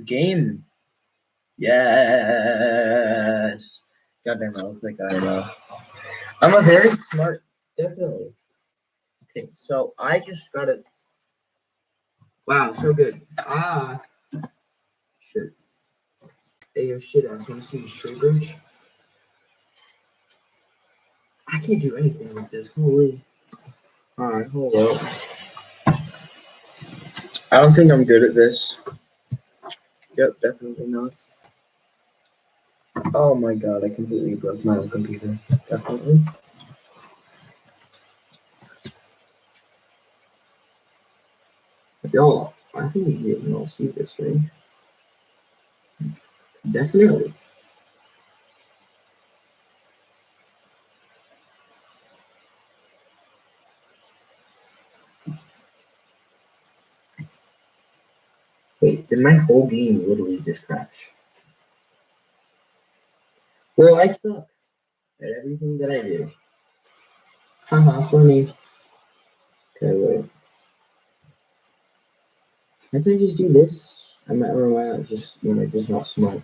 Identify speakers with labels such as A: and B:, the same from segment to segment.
A: game. Yes. Goddamn, I look like I know. I'm a very smart, definitely. Okay, so I just got it. Wow, so good. Shit. Hey, yo, shit, I want to see the straight bridge. I can't do anything with this. Holy. Alright, hold up. I don't think I'm good at this. Yep, definitely not. Oh my god, I completely broke my own computer. Definitely. Yo, I think you can all see this, right? Definitely. Wait, did my whole game literally just crash? Well, I suck at everything that I do. Haha, funny. Okay, wait. Can't I just do this? I'm not, or why not just, just not smart.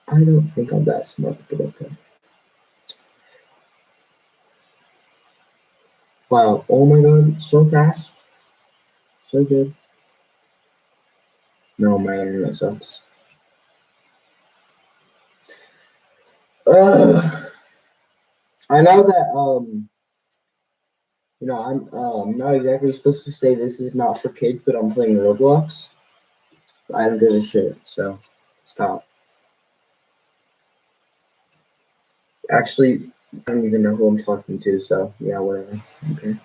A: I don't think I'm that smart, but okay. Wow, oh my god, so fast. So good. No, my internet sucks. I know that, I'm not exactly supposed to say this is not for kids, but I'm playing Roblox. I don't give a shit, so stop. Actually, I don't even know who I'm talking to, so yeah, whatever. Okay.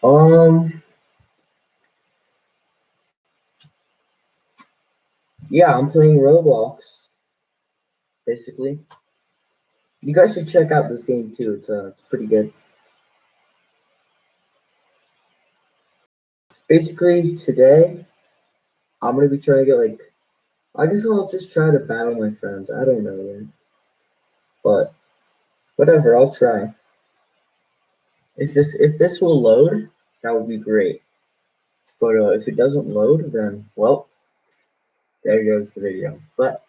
A: Um, yeah, I'm playing Roblox, basically. You guys should check out this game too. It's pretty good. Basically, today I'm gonna be trying to get like. I guess I'll just try to battle my friends. I don't know yet, but whatever. I'll try. If this will load, that would be great. But if it doesn't load, then well, there goes the video. But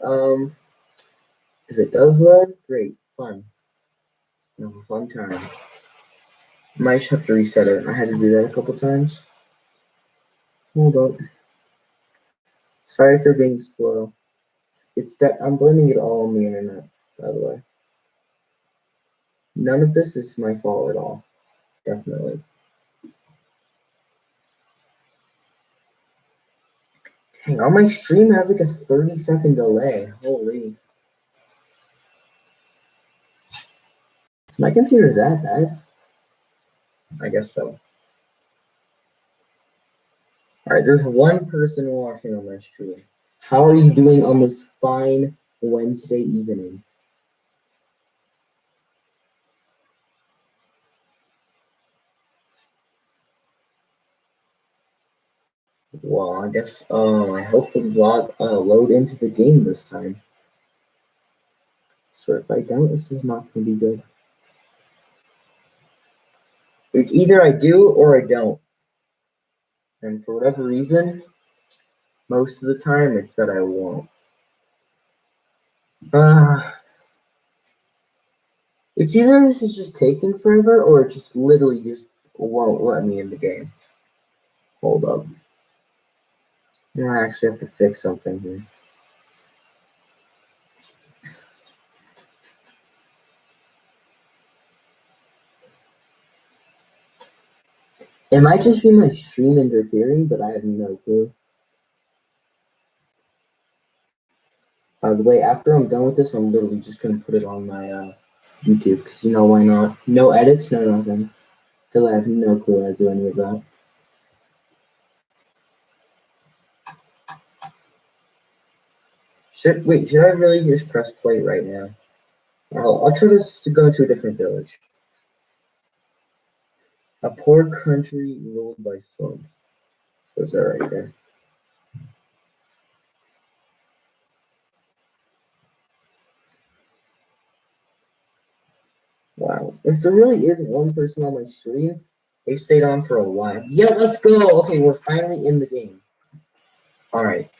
A: if it does load, great, fun, fun time. Might just have to reset it. I had to do that a couple times. Hold up. Sorry for being slow. It's that I'm blaming it all on the internet, by the way. None of this is my fault at all. Definitely. Dang, on my stream has like a 30-second delay. Holy. Is my computer that bad? I guess so. Alright, there's one person watching on my stream. How are you doing on this fine Wednesday evening? Well, I guess I hope the vlog load into the game this time. So if I don't, this is not gonna be good. It's either I do or I don't. And for whatever reason, most of the time it's that I won't. It's either this is just taking forever or it just literally just won't let me in the game. Hold up. I actually have to fix something here. It might just be my stream interfering, but I have no clue. By the way, after I'm done with this, I'm literally just gonna put it on my YouTube, because why not? No edits, no nothing. Because I have no clue how to do any of that. Should I really just press play right now? I'll try to go to a different village. A poor country ruled by storms. Says that right there. Wow. If there really is one person on my stream, They stayed on for a while. Yeah, let's go. Okay, we're finally in the game. All right,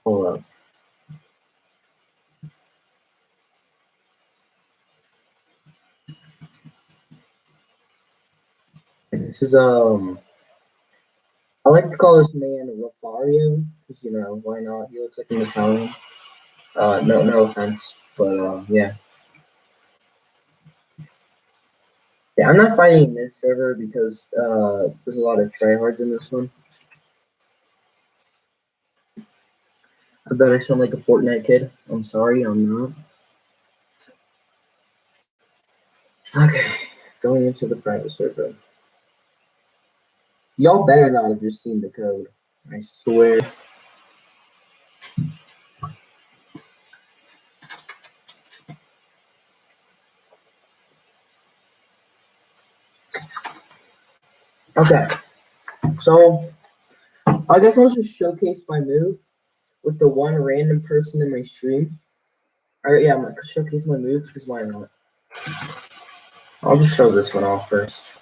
A: hold up. This is I like to call this man Rafario because why not? He looks like an Italian. No offense, but yeah. Yeah, I'm not fighting this server because there's a lot of tryhards in this one. I bet I sound like a Fortnite kid. I'm sorry, I'm not. Okay, going into the private server. Y'all better not have just seen the code. I swear. Okay, so I guess I'll just showcase my move with the one random person in my stream. Alright, yeah, I'm gonna showcase my move because why not? I'll just show this one off first.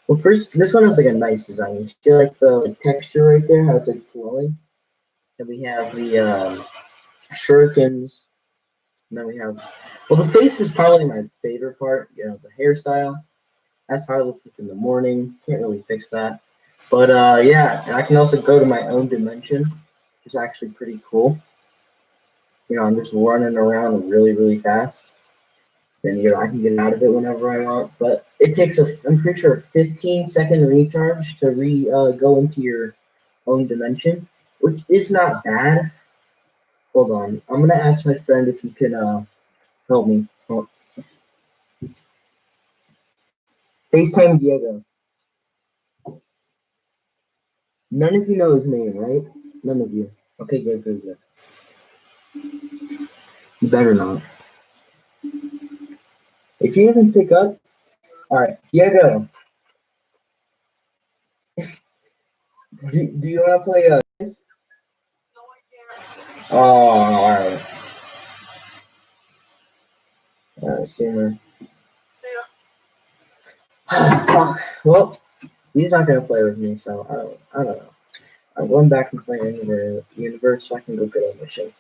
A: Well, first, this one has like a nice design. You see like the texture right there, how it's like flowing. And we have the shurikens. And then we have, well, the face is probably my favorite part. The hairstyle. That's how it looks like in the morning. Can't really fix that. But yeah, and I can also go to my own dimension, which is actually pretty cool. I'm just running around really, really fast. Then I can get out of it whenever I want. But it takes I'm pretty sure, a 15-second recharge to go into your own dimension, which is not bad. Hold on, I'm gonna ask my friend if he can help me. FaceTime Diego. None of you know his name, right? None of you. Okay, good, good, good. You better not. If he doesn't pick up, all right, Diego. Do you want to play Oh, all right. All right, see you, man. Fuck. Well, he's not gonna play with me, so I don't know. I'm going back and playing in the universe so I can go get a mission.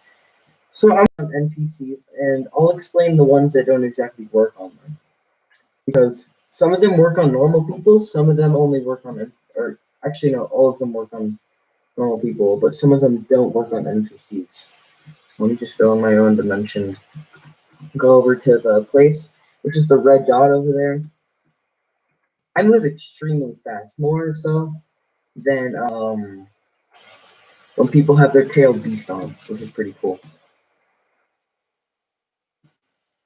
A: So I'm on NPCs, and I'll explain the ones that don't exactly work on them. Because some of them work on normal people, some of them only work on, or actually no, all of them work on normal people, but some of them don't work on NPCs. So let me just go in my own dimension, go over to the place, which is the red dot over there. I move extremely fast, more so than when people have their tail beast on, which is pretty cool.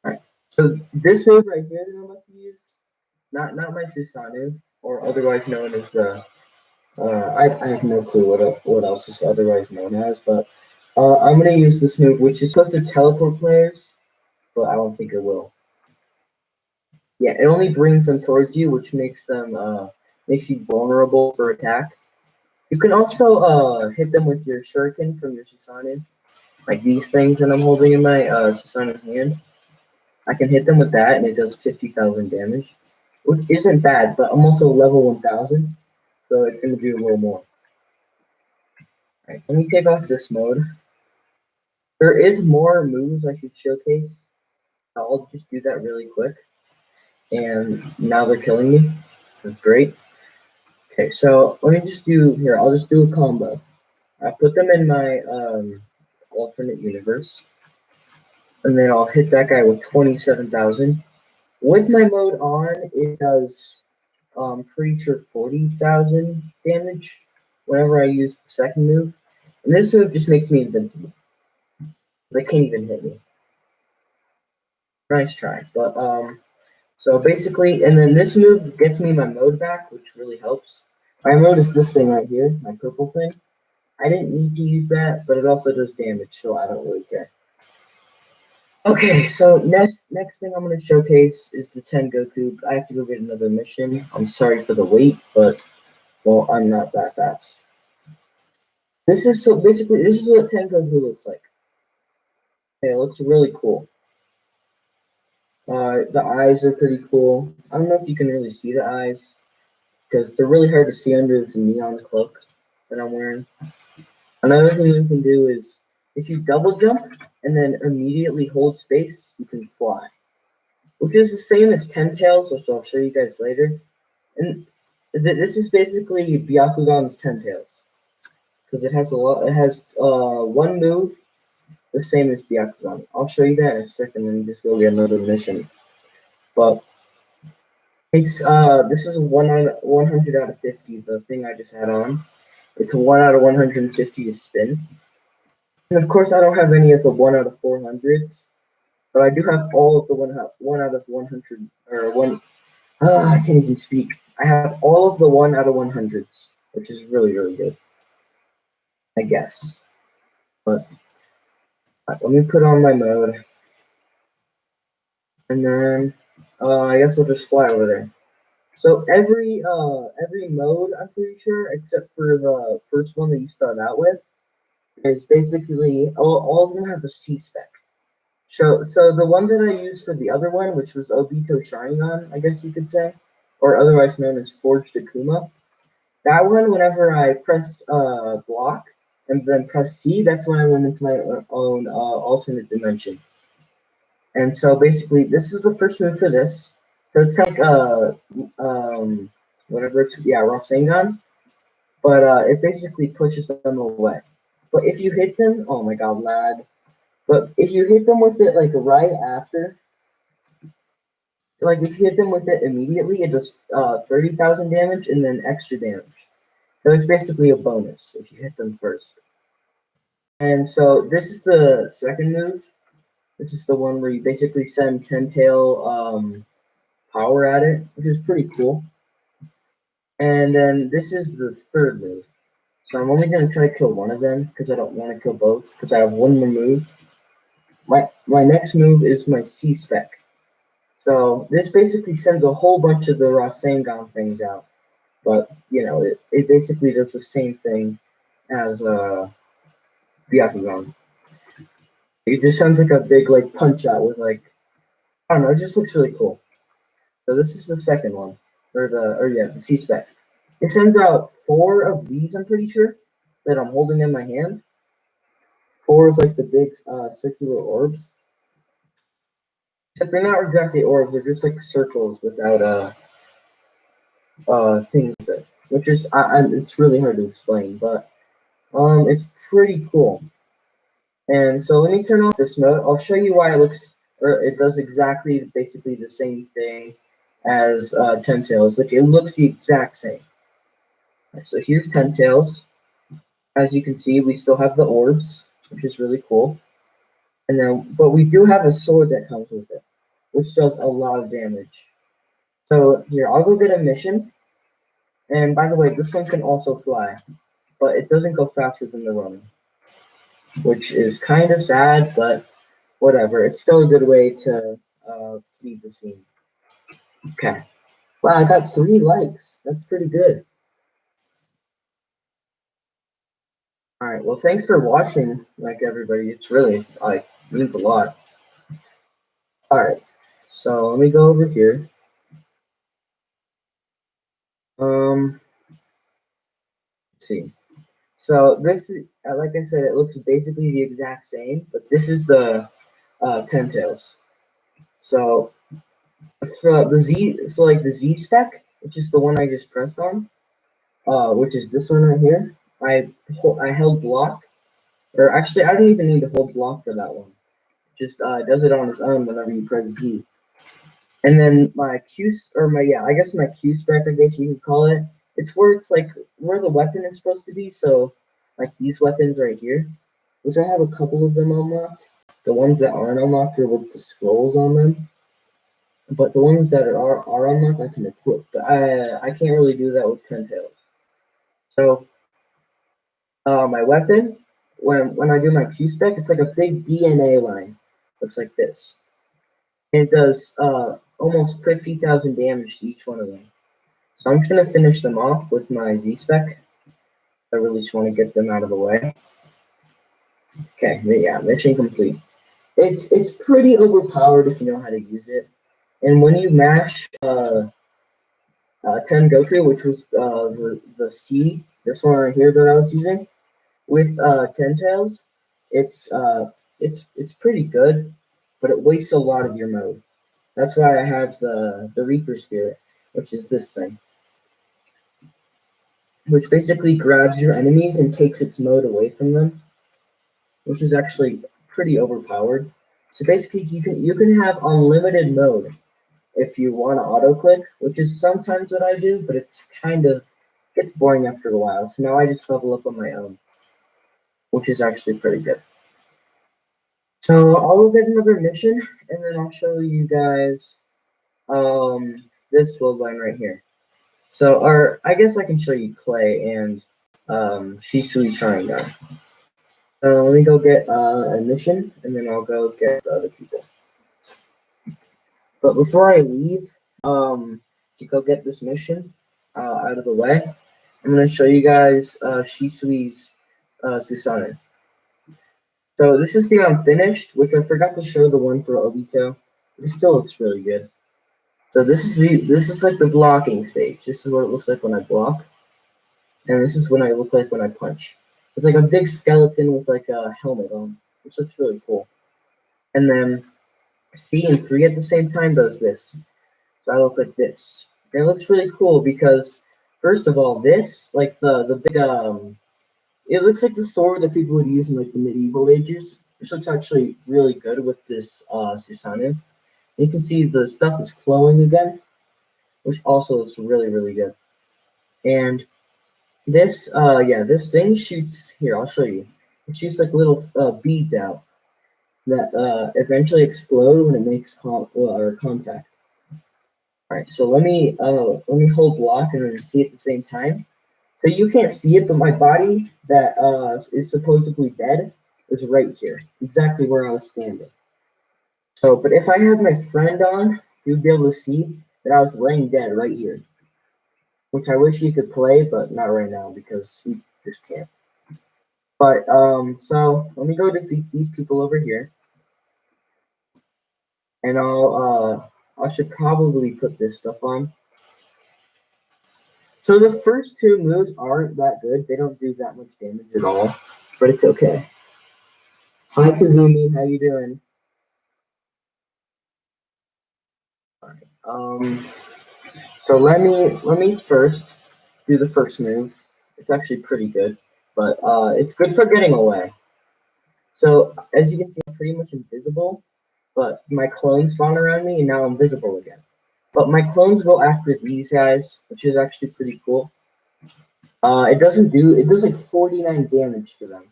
A: Alright, so this move right here that I'm about to use, not my Susanoo, or otherwise known as the I have no clue what else is otherwise known as, but I'm gonna use this move, which is supposed to teleport players, but I don't think it will. Yeah, it only brings them towards you, which makes you vulnerable for attack. You can also hit them with your shuriken from your Susanoo, like these things that I'm holding in my Susanoo hand. I can hit them with that, and it does 50,000 damage, which isn't bad. But I'm also level 1,000, so it's gonna do a little more. Alright, let me take off this mode. There is more moves I should showcase. I'll just do that really quick. And now they're killing me. That's great. Okay, so let me just do here. I'll just do a combo. I put them in my alternate universe, and then I'll hit that guy with 27,000. With my mode on, it does pretty sure 40,000 damage whenever I use the second move. And this move just makes me invincible. They can't even hit me. Nice try. But so basically, and then this move gets me my mode back, which really helps. My mode is this thing right here, my purple thing. I didn't need to use that, but it also does damage, so I don't really care. Okay, so next thing I'm gonna showcase is the Tengoku. I have to go get another mission. I'm sorry for the wait, but well, I'm not that fast. This is so basically this is what Tengoku looks like. Okay, it looks really cool. The eyes are pretty cool. I don't know if you can really see the eyes because they're really hard to see under this neon cloak that I'm wearing. Another thing you can do is if you double jump and then immediately hold space, you can fly, which is the same as Ten Tails, which I'll show you guys later. And this is basically Byakugan's Ten Tails because it has a lot. It has one move the same as Byakugan. I'll show you that in a second and just go get another mission. But it's this is a 100 out of 50. The thing I just had on. It's a 1 out of 150 to spin. And of course, I don't have any of the 1 out of 400s, but I do have all of the 1 out of 100 or one. I can't even speak. I have all of the 1 out of 100s, which is really good, I guess. But let me put on my mode, and then I guess I'll just fly over there. So every mode, I'm pretty sure, except for the first one that you start out with, is basically all of them have a C spec. So the one that I used for the other one, which was Obito Sharingan, I guess you could say, or otherwise known as Forged Akuma, that one, whenever I pressed block and then press C, that's when I went into my own alternate dimension. And so basically, this is the first move for this. So it's kind of like whatever it's, yeah, Rasengan, but it basically pushes them away. But if you hit them, oh my god, lad. But if you hit them with it like right after, like if you hit them with it immediately, it does 30,000 damage and then extra damage. So it's basically a bonus if you hit them first. And so this is the second move. This is the one where you basically send Ten Tail power at it, which is pretty cool. And then this is the third move. So I'm only going to try to kill one of them because I don't want to kill both because I have one more move. My next move is my C spec. So this basically sends a whole bunch of the Rasengan things out. But, you know, it basically does the same thing as Byakugan. It just sounds like a big like punch out with like I don't know, it just looks really cool. So this is the second one. The C spec. It sends out 4 of these, I'm pretty sure, that I'm holding in my hand. 4 of like the big circular orbs. Except they're not exactly orbs, they're just like circles without things that which is it's really hard to explain, but it's pretty cool. And so let me turn off this mode. I'll show you why it looks, or it does exactly, basically the same thing as Ten Tails. Like it looks the exact same. Right, so here's Ten Tails. As you can see, we still have the orbs, which is really cool. And then, but we do have a sword that comes with it, which does a lot of damage. So here, I'll go get a mission. And by the way, this one can also fly, but it doesn't go faster than the running, which is kind of sad, but whatever. It's still a good way to flee the scene. Okay. Wow, I got 3 likes. That's pretty good. All right. Well, thanks for watching, like everybody. It's really like means a lot. All right. So let me go over here. Let's see. So this, like I said, it looks basically the exact same, but this is the Ten Tails. So the Z, so like the Z spec, which is the one I just pressed on, which is this one right here. I held block, or actually I don't even need to hold block for that one. It just does it on its own whenever you press Z. And then my Q, or my I guess my Q spec, I guess you could call it. It's where it's like where the weapon is supposed to be. So like these weapons right here, which I have a couple of them unlocked. The ones that aren't unlocked are with the scrolls on them. But the ones that are unlocked, I can equip. But I can't really do that with Ten Tails. So my weapon, when I do my Q spec, it's like a big DNA line. Looks like this. And it does almost 50,000 damage to each one of them. So I'm just gonna finish them off with my Z spec. I really just want to get them out of the way. Okay, yeah, mission complete. It's pretty overpowered if you know how to use it. And when you mash 10 Goku, which was the C, this one right here that I was using, with 10 tails, it's it's pretty good, but it wastes a lot of your mode. That's why I have the Reaper Spirit, which is this thing, which basically grabs your enemies and takes its mode away from them, which is actually pretty overpowered. So basically, you can have unlimited mode if you want to auto click, which is sometimes what I do, but it's kind of gets boring after a while. So now I just level up on my own, which is actually pretty good. So I'll get another mission, and then I'll show you guys this bloodline right here. So, or I guess I can show you Clay and Shisui Sharingan. Let me go get a mission, and then I'll go get the other people. But before I leave, to go get this mission out of the way, I'm gonna show you guys Shisui's Susanoo. So this is the unfinished, which I forgot to show the one for Obito. It still looks really good. So this is like the blocking stage. This is what it looks like when I block, and this is what I look like when I punch. It's like a big skeleton with like a helmet on, which looks really cool. And then C and 3 at the same time does this. So I look like this. And it looks really cool because first of all, this like the big it looks like the sword that people would use in like the medieval ages. This looks actually really good with this Susanoo. You can see the stuff is flowing again, which also looks really, really good. And this, yeah, this thing shoots, here, I'll show you. It shoots like little beads out that eventually explode when it makes contact. All right, so let me hold block and then see at the same time. So you can't see it, but my body that is supposedly dead is right here, exactly where I was standing. So, but if I had my friend on, you'd be able to see that I was laying dead right here, which I wish he could play, but not right now because he just can't. But so let me go defeat these people over here, and I should probably put this stuff on. So the first two moves aren't that good; they don't do that much damage at all, but it's okay. Hi Kazumi, how you doing? Alright, so let me first do the first move. It's actually pretty good, but it's good for getting away. So as you can see, I'm pretty much invisible, but my clones spawn around me, and now I'm visible again. But my clones go after these guys, which is actually pretty cool. It does like 49 damage to them,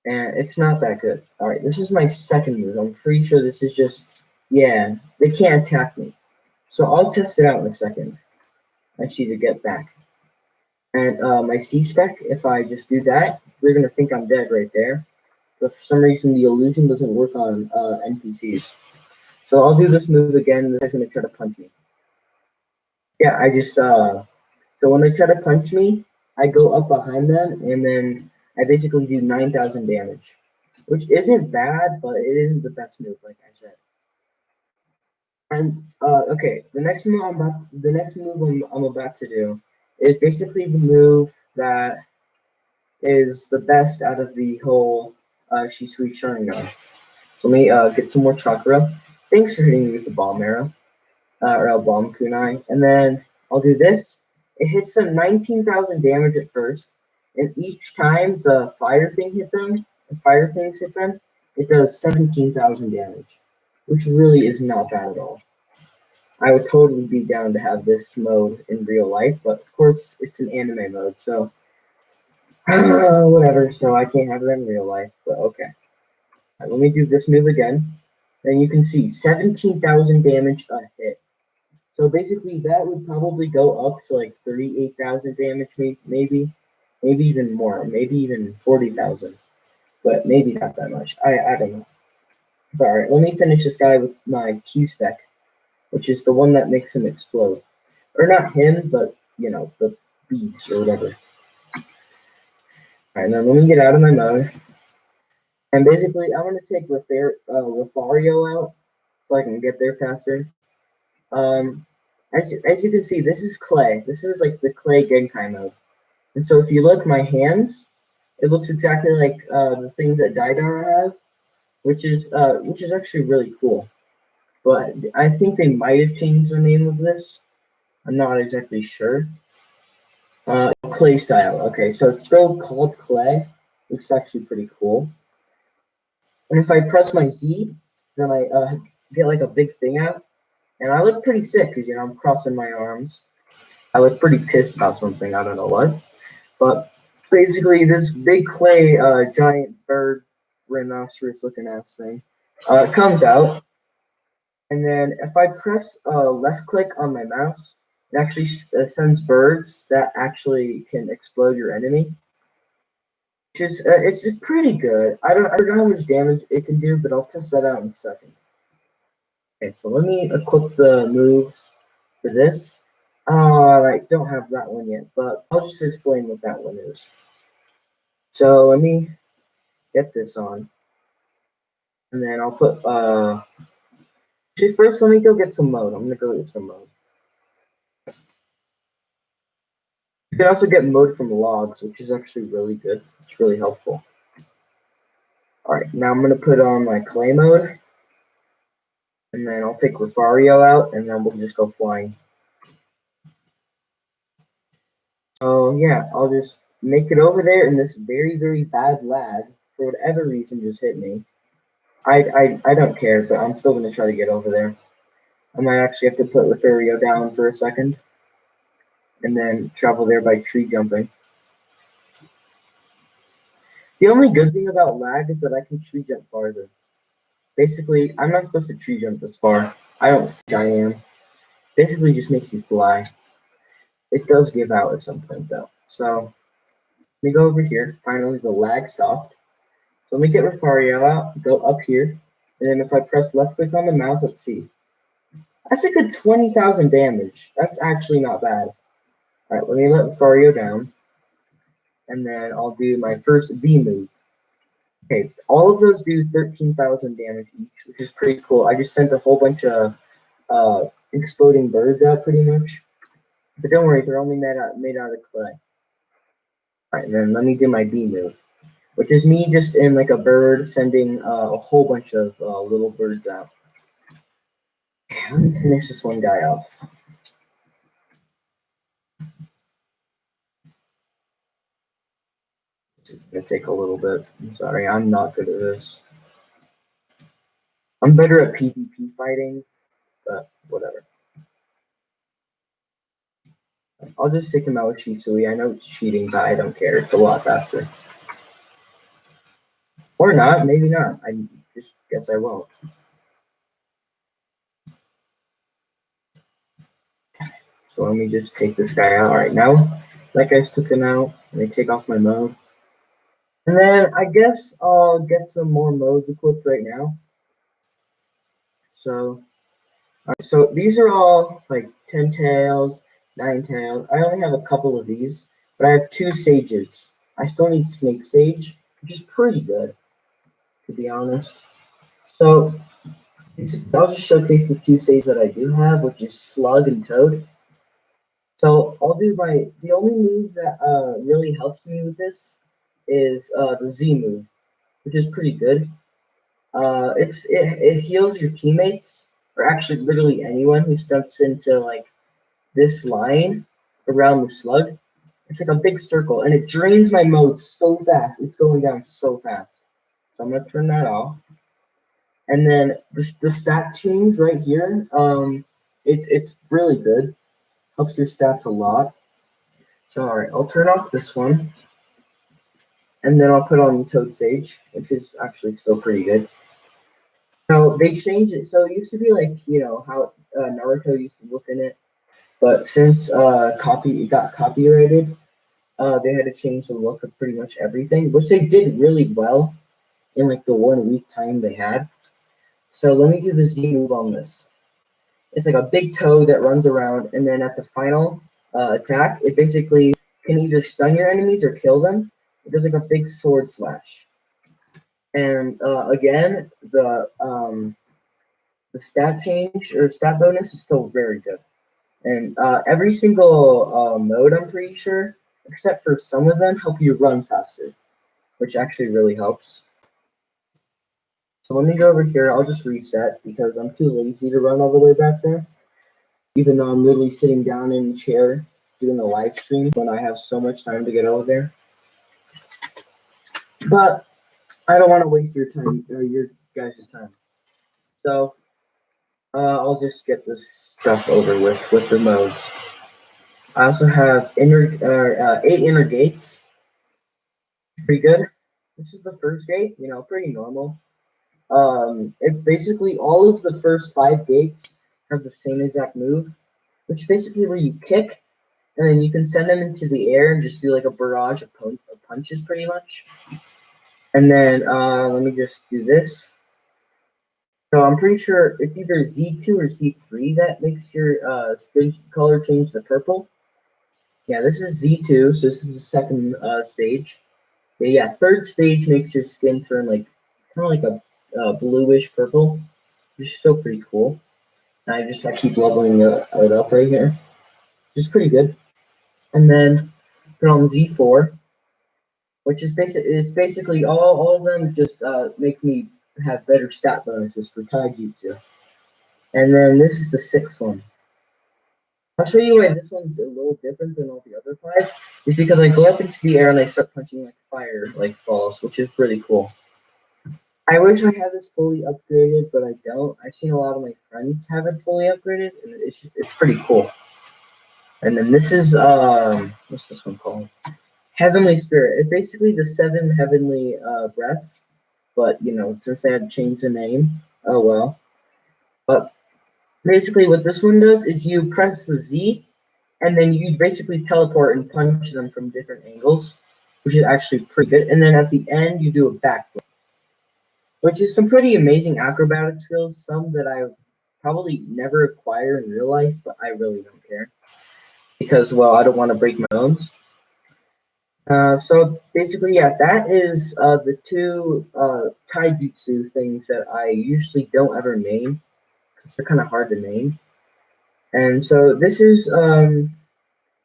A: and it's not that good. All right, this is my second move. I'm pretty sure this is just, yeah, they can't attack me. So I'll test it out in a second. I just need to get back. And my C spec, if I just do that, they're gonna think I'm dead right there. But for some reason, the illusion doesn't work on NPCs. So I'll do this move again. This guy's gonna try to punch me. Yeah, I just so when they try to punch me, I go up behind them, and then I basically do 9,000 damage, which isn't bad, but it isn't the best move, like I said. And okay, the next move I'm about to do is basically the move that is the best out of the whole Shisui Sharingan. So let me get some more chakra. Thanks for hitting me with the bomb arrow, or bomb kunai. And then I'll do this. It hits them 19,000 damage at first, and each time the fire things hit them, it does 17,000 damage, which really is not bad at all. I would totally be down to have this mode in real life, but of course it's an anime mode, so whatever. So I can't have it in real life, but okay. Right, let me do this move again. Then you can see 17,000 damage a hit. So basically, that would probably go up to like 38,000 damage, maybe even more, maybe even 40,000, but maybe not that much. I don't know. But all right, let me finish this guy with my Q spec, which is the one that makes him explode, or not him, but you know the beats or whatever. All right, now let me get out of my mode, and basically, I'm gonna take Lothario out. so I can get there faster. As you can see, this is clay. This is like the clay Genkai mode. And so if you look, my hands, it looks exactly like the things that Daidara have, which is actually really cool. But I think they might have changed the name of this. I'm not exactly sure. Clay style. Okay, so it's still called clay, which is actually pretty cool. And if I press my Z, then I get like a big thing out, and I look pretty sick because I'm crossing my arms. I look pretty pissed about something. I don't know what, but basically this big clay giant bird rhinoceros looking ass thing comes out, and then if I press left click on my mouse, it actually sends birds that actually can explode your enemy. It's just pretty good. I don't know how much damage it can do, but I'll test that out in a second. Okay, so let me equip the moves for this. I don't have that one yet, but I'll just explain what that one is. So let me get this on, and then I'll put just first let me go get some mode. I'm gonna go get some mode. You can also get mode from logs, which is actually really good. It's really helpful. Alright, now I'm gonna put on my clay mode, and then I'll take Refario out, and then we'll just go flying. So yeah, I'll just make it over there, and this very, very bad lag, for whatever reason, just hit me. I don't care, but I'm still gonna try to get over there. I might actually have to put Refario down for a second, and then travel there by tree jumping. The only good thing about lag is that I can tree jump farther. Basically, I'm not supposed to tree jump this far. I don't think I am. Basically, just makes you fly. It does give out at some point, though. So, let me go over here. Finally, the lag stopped. So let me get Refario out, go up here, and then if I press left click on the mouse, let's see. That's a good 20,000 damage. That's actually not bad. Alright, let me let Refario down, and then I'll do my first V move. Okay, all of those do 13,000 damage each, which is pretty cool. I just sent a whole bunch of exploding birds out, pretty much. But don't worry, they're only made out of clay. Alright, and then let me do my B move, which is me just in like a bird sending a whole bunch of little birds out. Okay, let me finish this one guy off. This is gonna take a little bit. I'm sorry, I'm not good at this. I'm better at PvP fighting, but whatever. I'll just take him out with Chisui. I know it's cheating, but I don't care. It's a lot faster. Or not, maybe not. I just guess I won't. So let me just take this guy out. Alright, now that guy's took him out. Let me take off my mode. And then I guess I'll get some more modes equipped right now. So, so these are all like 10 tails, 9 tails. I only have a couple of these, but I have 2 sages. I still need snake sage, which is pretty good, to be honest. So I'll just showcase the 2 sages that I do have, which is slug and toad. So I'll do the only move that really helps me with this is the Z move, which is pretty good. It heals your teammates, or actually literally anyone who steps into like this line around the slug. It's like a big circle, and it drains my mode so fast. It's going down so fast. So I'm gonna turn that off. And then the stat change right here, it's really good. Helps your stats a lot. So alright, I'll turn off this one. And then I'll put on Toad Sage, which is actually still pretty good. So they changed it. So it used to be like, how Naruto used to look in it. But since it got copyrighted, they had to change the look of pretty much everything, which they did really well in like the 1 week time they had. So let me do the Z move on this. It's like a big toad that runs around, and then at the final attack, it basically can either stun your enemies or kill them. It does like a big sword slash. And again, the stat change or stat bonus is still very good. And every single mode, I'm pretty sure, except for some of them, help you run faster, which actually really helps. So let me go over here. I'll just reset because I'm too lazy to run all the way back there. Even though I'm literally sitting down in the chair doing a live stream when I have so much time to get over there. But I don't want to waste your time or your guys' time. So I'll just get this stuff over with the modes. I also have 8 inner gates. Pretty good. This is the first gate, pretty normal. It basically all of the first 5 gates have the same exact move, which is basically where you kick and then you can send them into the air and just do like a barrage of punches, pretty much. And then let me just do this. So I'm pretty sure it's either Z2 or Z3 that makes your skin color change to purple. Yeah, this is Z2, so this is the second stage. Yeah, third stage makes your skin turn like kind of like a bluish purple, which is still pretty cool. And I keep leveling it up right here, which is pretty good. And then put on Z4, which is basically all of them just make me have better stat bonuses for taijutsu. And then this is the sixth one. I'll show you why this one's a little different than all the other 5. It's because I go up into the air and I start punching like fire, like balls, which is pretty cool. I wish I had this fully upgraded, but I don't. I've seen a lot of my friends have it fully upgraded, and it's pretty cool. And then this is what's this one called? Heavenly Spirit. It's basically the 7 heavenly breaths, but since they had to change the name, oh well. But basically, what this one does is you press the Z, and then you basically teleport and punch them from different angles, which is actually pretty good. And then at the end, you do a backflip, which is some pretty amazing acrobatic skills, some that I probably never acquire in real life, but I really don't care because, well, I don't want to break my bones. So basically, yeah, that is the 2 taijutsu things that I usually don't ever name because they're kind of hard to name. And so this is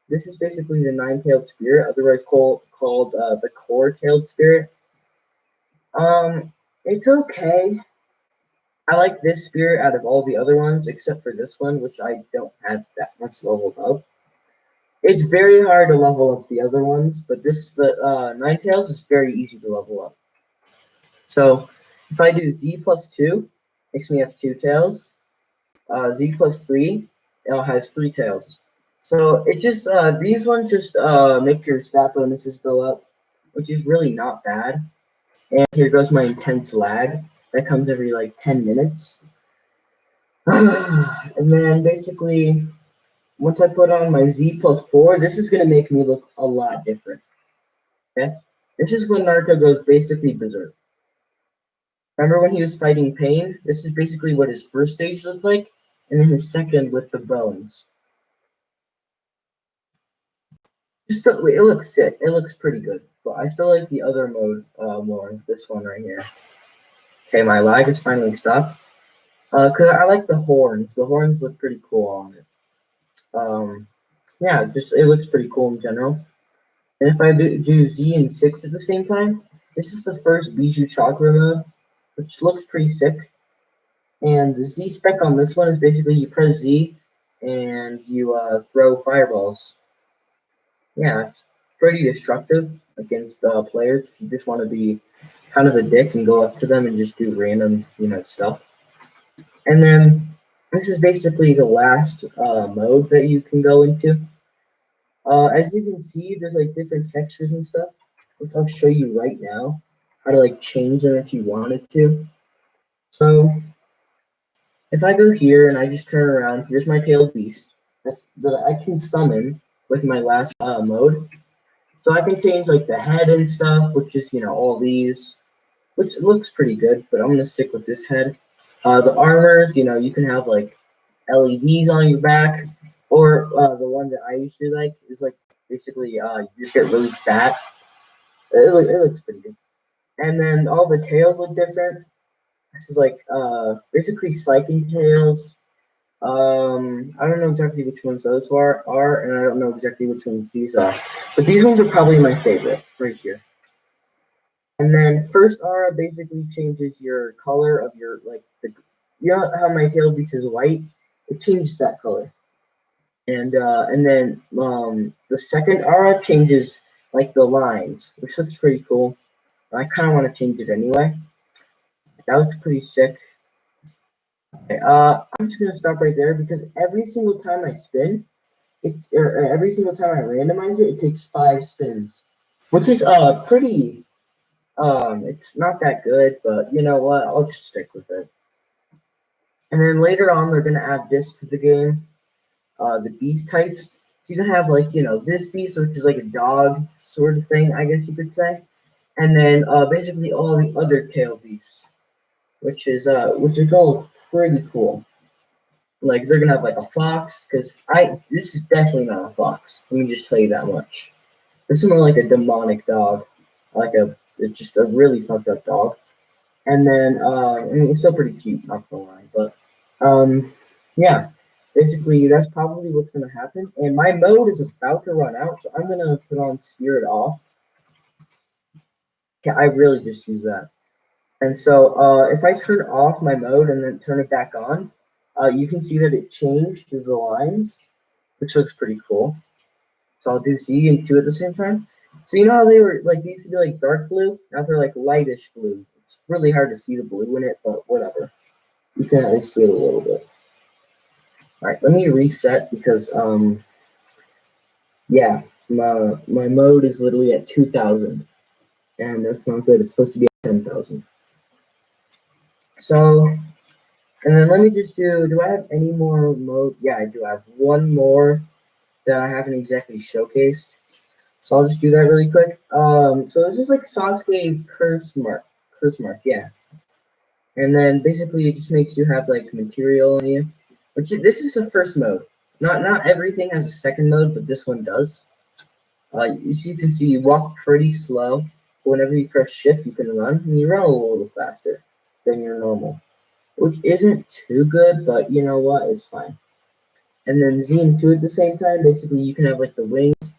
A: basically the 9-tailed spirit, otherwise called the core-tailed spirit. It's okay. I like this spirit out of all the other ones, except for this one, which I don't have that much leveled up. It's very hard to level up the other ones, but the 9-tails is very easy to level up. So if I do Z plus 2, makes me have 2 tails. Z plus 3, it has 3 tails. So it just these ones just make your stat bonuses go up, which is really not bad. And here goes my intense lag that comes every like 10 minutes. And then basically, once I put on my Z plus 4, this is gonna make me look a lot different. Okay, this is when Naruto goes basically berserk. Remember when he was fighting Pain? This is basically what his first stage looked like, and then his second with the bones. It looks sick. It looks pretty good, but I still like the other mode more. This one right here. Okay, my lag is finally stopped. Cause I like the horns. The horns look pretty cool on it. Yeah, just it looks pretty cool in general. And if I do Z and 6 at the same time, this is the first Bijou Chakra mode, which looks pretty sick. And the Z spec on this one is basically you press Z and you throw fireballs. Yeah, it's pretty destructive against players if you just want to be kind of a dick and go up to them and just do random, stuff. And then this is basically the last mode that you can go into. As you can see, there's like different textures and stuff, which I'll show you right now, how to like change them if you wanted to. So if I go here and I just turn around, here's my tailed beast. That I can summon with my last mode. So I can change like the head and stuff, which is all these, which looks pretty good. But I'm gonna stick with this head. The armors, you can have like LEDs on your back, or the one that I usually like is like basically you just get really fat. It looks pretty good. And then all the tails look different. This is like basically Psychic Tails. I don't know exactly which ones those are, and I don't know exactly which ones these are. But these ones are probably my favorite right here. And then first aura basically changes your color of your like the you know how my tail beast is white? It changes that color. And then the second aura changes like the lines, which looks pretty cool. I kind of want to change it anyway. That looks pretty sick. Okay, I'm just gonna stop right there because every single time I spin, or every single time I randomize it, it takes 5 spins, which is pretty. It's not that good, but you know what? I'll just stick with it. And then later on, they're gonna add this to the game, the beast types. So you can have like this beast, which is like a dog sort of thing, I guess you could say, and then basically all the other tail beasts, which is all pretty cool. Like they're gonna have like a fox, because this is definitely not a fox. Let me just tell you that much. This is more like a demonic dog, like it's just a really fucked up dog. And then I mean it's still pretty cute, not gonna lie, but yeah. Basically, that's probably what's gonna happen. And my mode is about to run out, so I'm gonna put on Spirit off. Yeah, I really just use that. And so if I turn off my mode and then turn it back on, you can see that it changed to the lines, which looks pretty cool. So I'll do Z and 2 at the same time. So you know how they were like they used to be like dark blue? Now they're like lightish blue. It's really hard to see the blue in it, but whatever. You can at least see it a little bit. Alright, let me reset because yeah, my mode is literally at 2,000. And that's not good. It's supposed to be at 10,000. So and then let me just do I have any more mode? Yeah, I do. I have one more that I haven't exactly showcased. So I'll just do that really quick. So this is like Sasuke's curse mark. Curse mark, yeah. And then basically it just makes you have like material on you. This is the first mode. Not everything has a second mode, but this one does. As you can see, you walk pretty slow. Whenever you press shift, you can run, and you run a little faster than your normal. Which isn't too good, but you know what? It's fine. And then Z and 2 at the same time, basically you can have like the wings.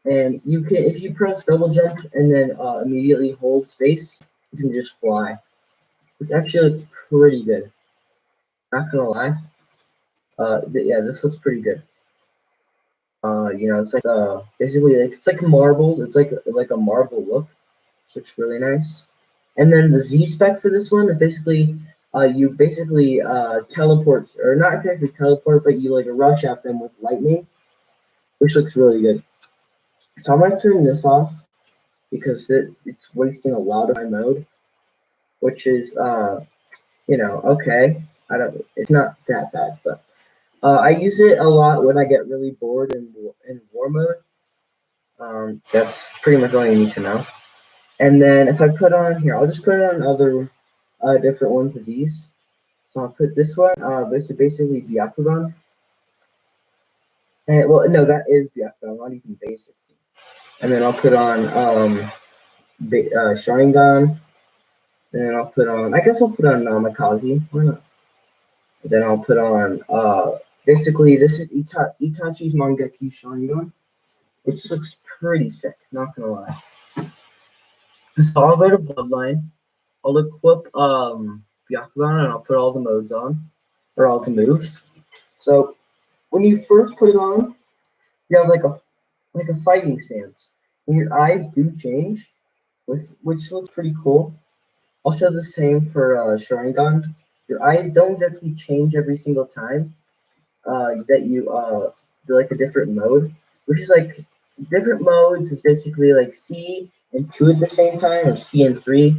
A: And you can, if you press double jump and then immediately hold space, you can just fly. Which actually looks pretty good. Not gonna lie. Yeah, this looks pretty good. It's like basically like it's like marble. It's like a marble look. Which looks really nice. And then the Z spec for this one is basically you basically teleport, or not exactly teleport, but you like rush at them with lightning, which looks really good. So I'm gonna turn this off because it's wasting a lot of my mode, which is okay. I don't. It's not that bad, but I use it a lot when I get really bored in war mode. That's pretty much all you need to know. And then if I put on here, I'll just put on other different ones of these. So I'll put this one. This is basically Byakugan. And well, no, that is Byakugan, not even basic. And then I'll put on Sharingan. And then I'll put on. I guess I'll put on Namikaze. Why not? Then I'll put on basically this is Itachi's Mangekyo Sharingan, which looks pretty sick, not gonna lie. So I'll go to Bloodline, I'll equip Byakugan and I'll put all the modes on, or all the moves. So when you first put it on, you have like a fighting stance. And your eyes do change, which looks pretty cool. I'll show the same for Sharingan. Your eyes don't actually change every single time, that you do like a different mode, which is like different modes is basically like C and 2 at the same time, or C and 3,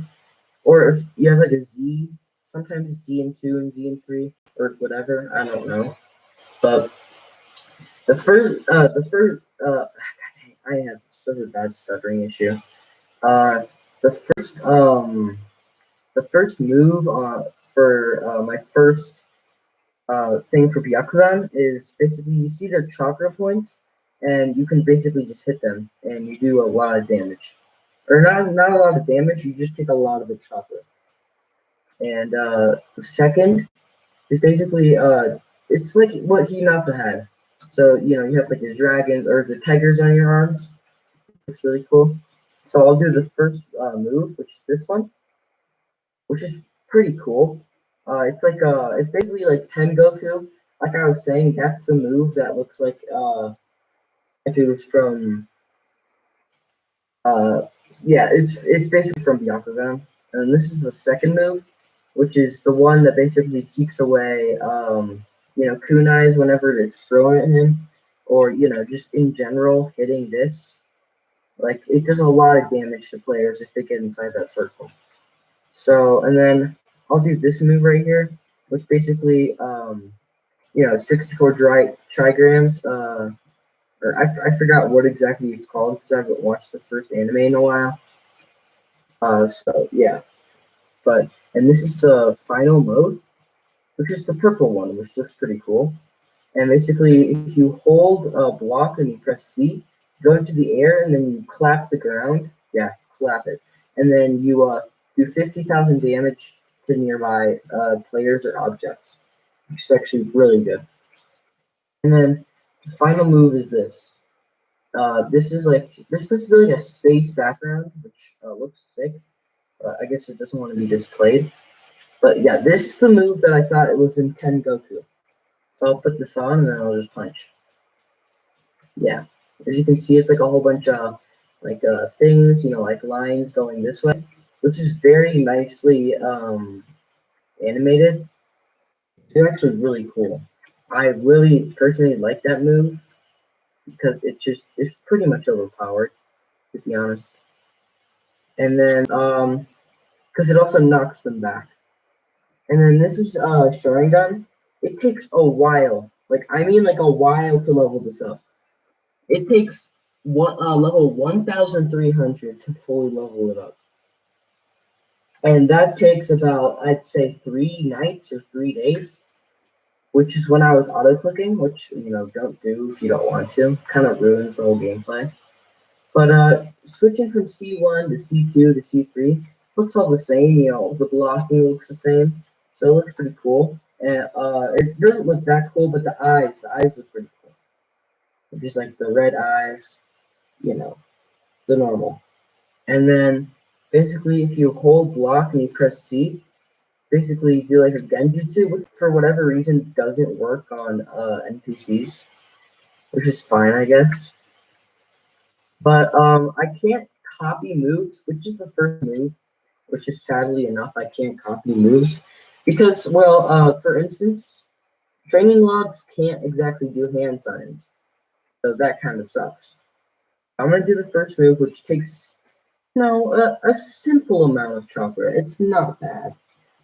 A: or if you have like a Z, sometimes it's C and 2 and Z and 3, or whatever. I don't know, but I have such a bad stuttering issue. Uh, the first the first move for my first thing for Byakugan is basically you see their chakra points, and you can basically just hit them, and you do a lot of damage. Or not a lot of damage, you just take a lot of the chakra. And the second is basically it's like what Hinata had. So you have like the dragons or the tigers on your arms. It's really cool. So I'll do the first move, which is this one, which is pretty cool. It's basically like Tengoku. Like I was saying, that's the move that looks like it was from uh yeah, it's basically from Byakugan. And this is the second move, which is the one that basically keeps away kunais whenever it's thrown at him, or just in general hitting this. Like it does a lot of damage to players if they get inside that circle. So and then I'll do this move right here, which basically 64 trigrams. Or I forgot what exactly it's called because I haven't watched the first anime in a while. So yeah, but and this is the final mode, which is the purple one, which looks pretty cool. And basically, if you hold a block and you press C, go into the air and then you clap the ground. Yeah, clap it, and then you do 50,000 damage to nearby players or objects, which is actually really good. And then the final move is this. This is like this supposed to be like a space background, which looks sick. I guess it doesn't want to be displayed. But yeah, this is the move that I thought it was in Tengoku. So I'll put this on and then I'll just punch. Yeah, as you can see, it's like a whole bunch of things, like lines going this way, which is very nicely animated. It's actually really cool. I really personally like that move because it's pretty much overpowered, to be honest. And then because it also knocks them back. And then this is Sharingan. It takes a while. Like I mean like a while to level this up. It takes one level 1,300 to fully level it up. And that takes about I'd say 3 nights or 3 days, which is when I was auto clicking, which don't do if you don't want to. Kind of ruins the whole gameplay. But switching from C1 to C2 to C3 looks all the same. The blocking looks the same, so it looks pretty cool. And it doesn't look that cool, but the eyes look pretty cool. Just like the red eyes, you know, the normal. And then basically, if you hold block and you press C, basically you do like a genjutsu, which for whatever reason doesn't work on NPCs, which is fine, I guess. But I can't copy moves, which is the first move, which is sadly enough, I can't copy moves because, well, for instance, training logs can't exactly do hand signs, so that kind of sucks. I'm gonna do the first move, which takes a simple amount of chakra. It's not bad,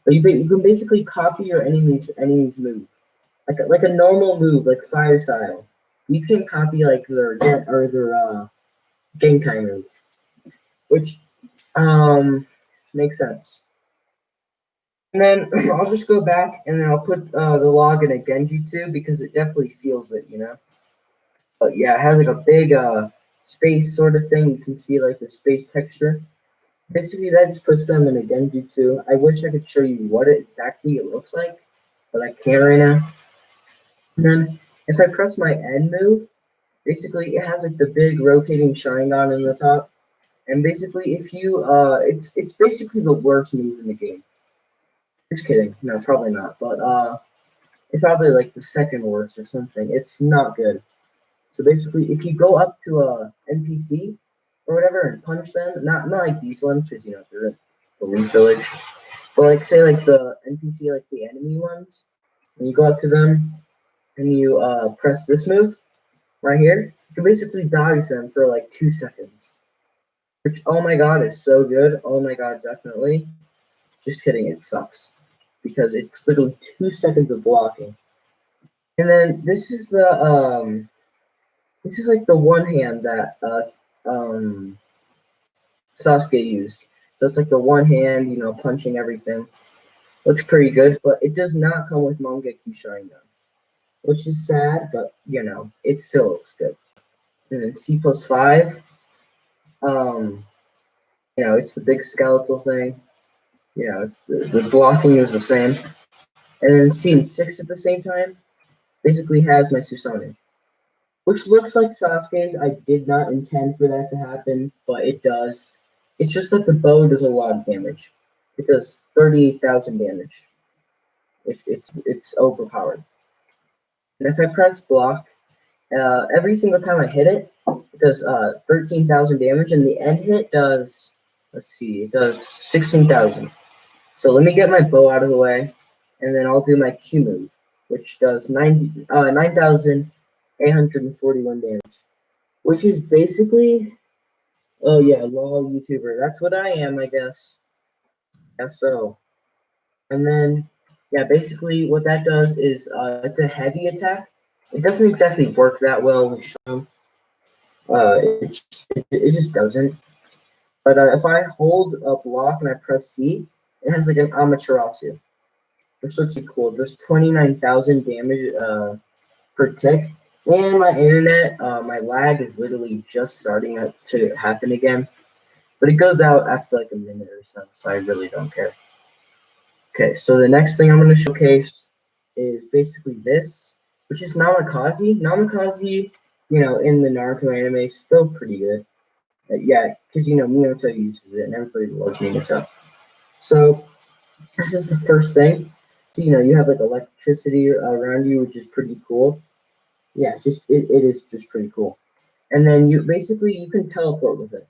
A: but you can basically copy your enemy's move like a normal move, like fire style. You can copy like their Genkai move, which makes sense. And then I'll just go back and then I'll put the log in a Genjutsu because it definitely feels it. But yeah, it has like a big space sort of thing. You can see like the space texture. Basically, that just puts them in a Genjutsu. I wish I could show you what exactly it looks like, but I can't right now. And then if I press my end move, basically it has like the big rotating Sharingan in the top. And basically, if you it's basically the worst move in the game. Just kidding. No, probably not. But it's probably like the second worst or something. It's not good. So basically, if you go up to a NPC or whatever and punch them, not like these ones because they're in the Leaf Village, but like say like the NPC, like the enemy ones, and you go up to them and you press this move right here, you can basically dodge them for like 2 seconds. Which oh my god is so good. Oh my god, definitely. Just kidding, it sucks because it's literally 2 seconds of blocking. And then this is like the one hand that Sasuke used. So it's like the one hand, punching everything. Looks pretty good, but it does not come with Mangekyo Sharingan, which is sad, but it still looks good. And then C+5, it's the big skeletal thing. Yeah, it's the blocking is the same. And then scene 6 at the same time basically has my Susanoo, which looks like Sasuke's. I did not intend for that to happen, but it does. It's just that the bow does a lot of damage. It does 38,000 damage. It's overpowered. And if I press block, every single time I hit it, it does 13,000 damage, and the end hit does, let's see, it does 16,000. So let me get my bow out of the way, and then I'll do my Q move, which does 9,841 damage, which is basically, oh yeah, lol YouTuber. That's what I am, I guess. So, and then, yeah, basically what that does is it's a heavy attack. It doesn't exactly work that well with Shindo. It just doesn't. But if I hold a block and I press C, it has like an Amaterasu, which looks pretty cool. There's 29,000 damage per tick. And my internet, my lag is literally just starting to happen again. But it goes out after like a minute or so I really don't care. Okay, so the next thing I'm going to showcase is basically this, which is Namikaze. Namikaze, in the Naruto anime, is still pretty good. Yeah, because Minato uses it, and everybody loves Minato. So this is the first thing. So, you have like electricity around you, which is pretty cool. Yeah, it is just pretty cool. And then you can teleport with it.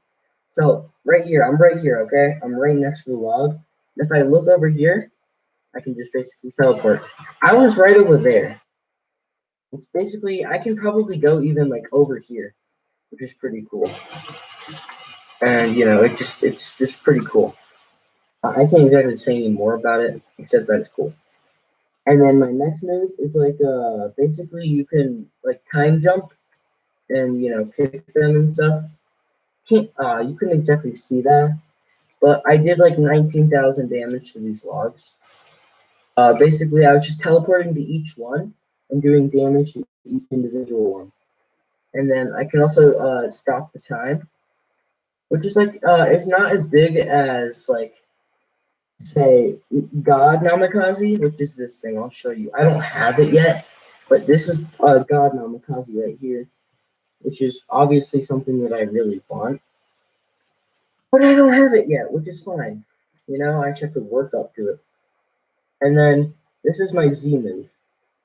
A: So right here, I'm right here, okay? I'm right next to the log. If I look over here, I can just basically teleport. I was right over there. It's basically I can probably go even like over here, which is pretty cool. And it's just pretty cool. I can't exactly say any more about it except that it's cool. And then my next move is like basically you can like time jump and kick them and stuff. Can't you couldn't exactly see that, but I did like 19,000 damage to these logs. Basically I was just teleporting to each one and doing damage to each individual one. And then I can also stop the time, which is like it's not as big as like say God Namikaze, which is this thing. I'll show you. I don't have it yet, but this is God Namikaze right here, which is obviously something that I really want, but I don't have it yet, which is fine. I just have to work up to it. And then this is my Z move.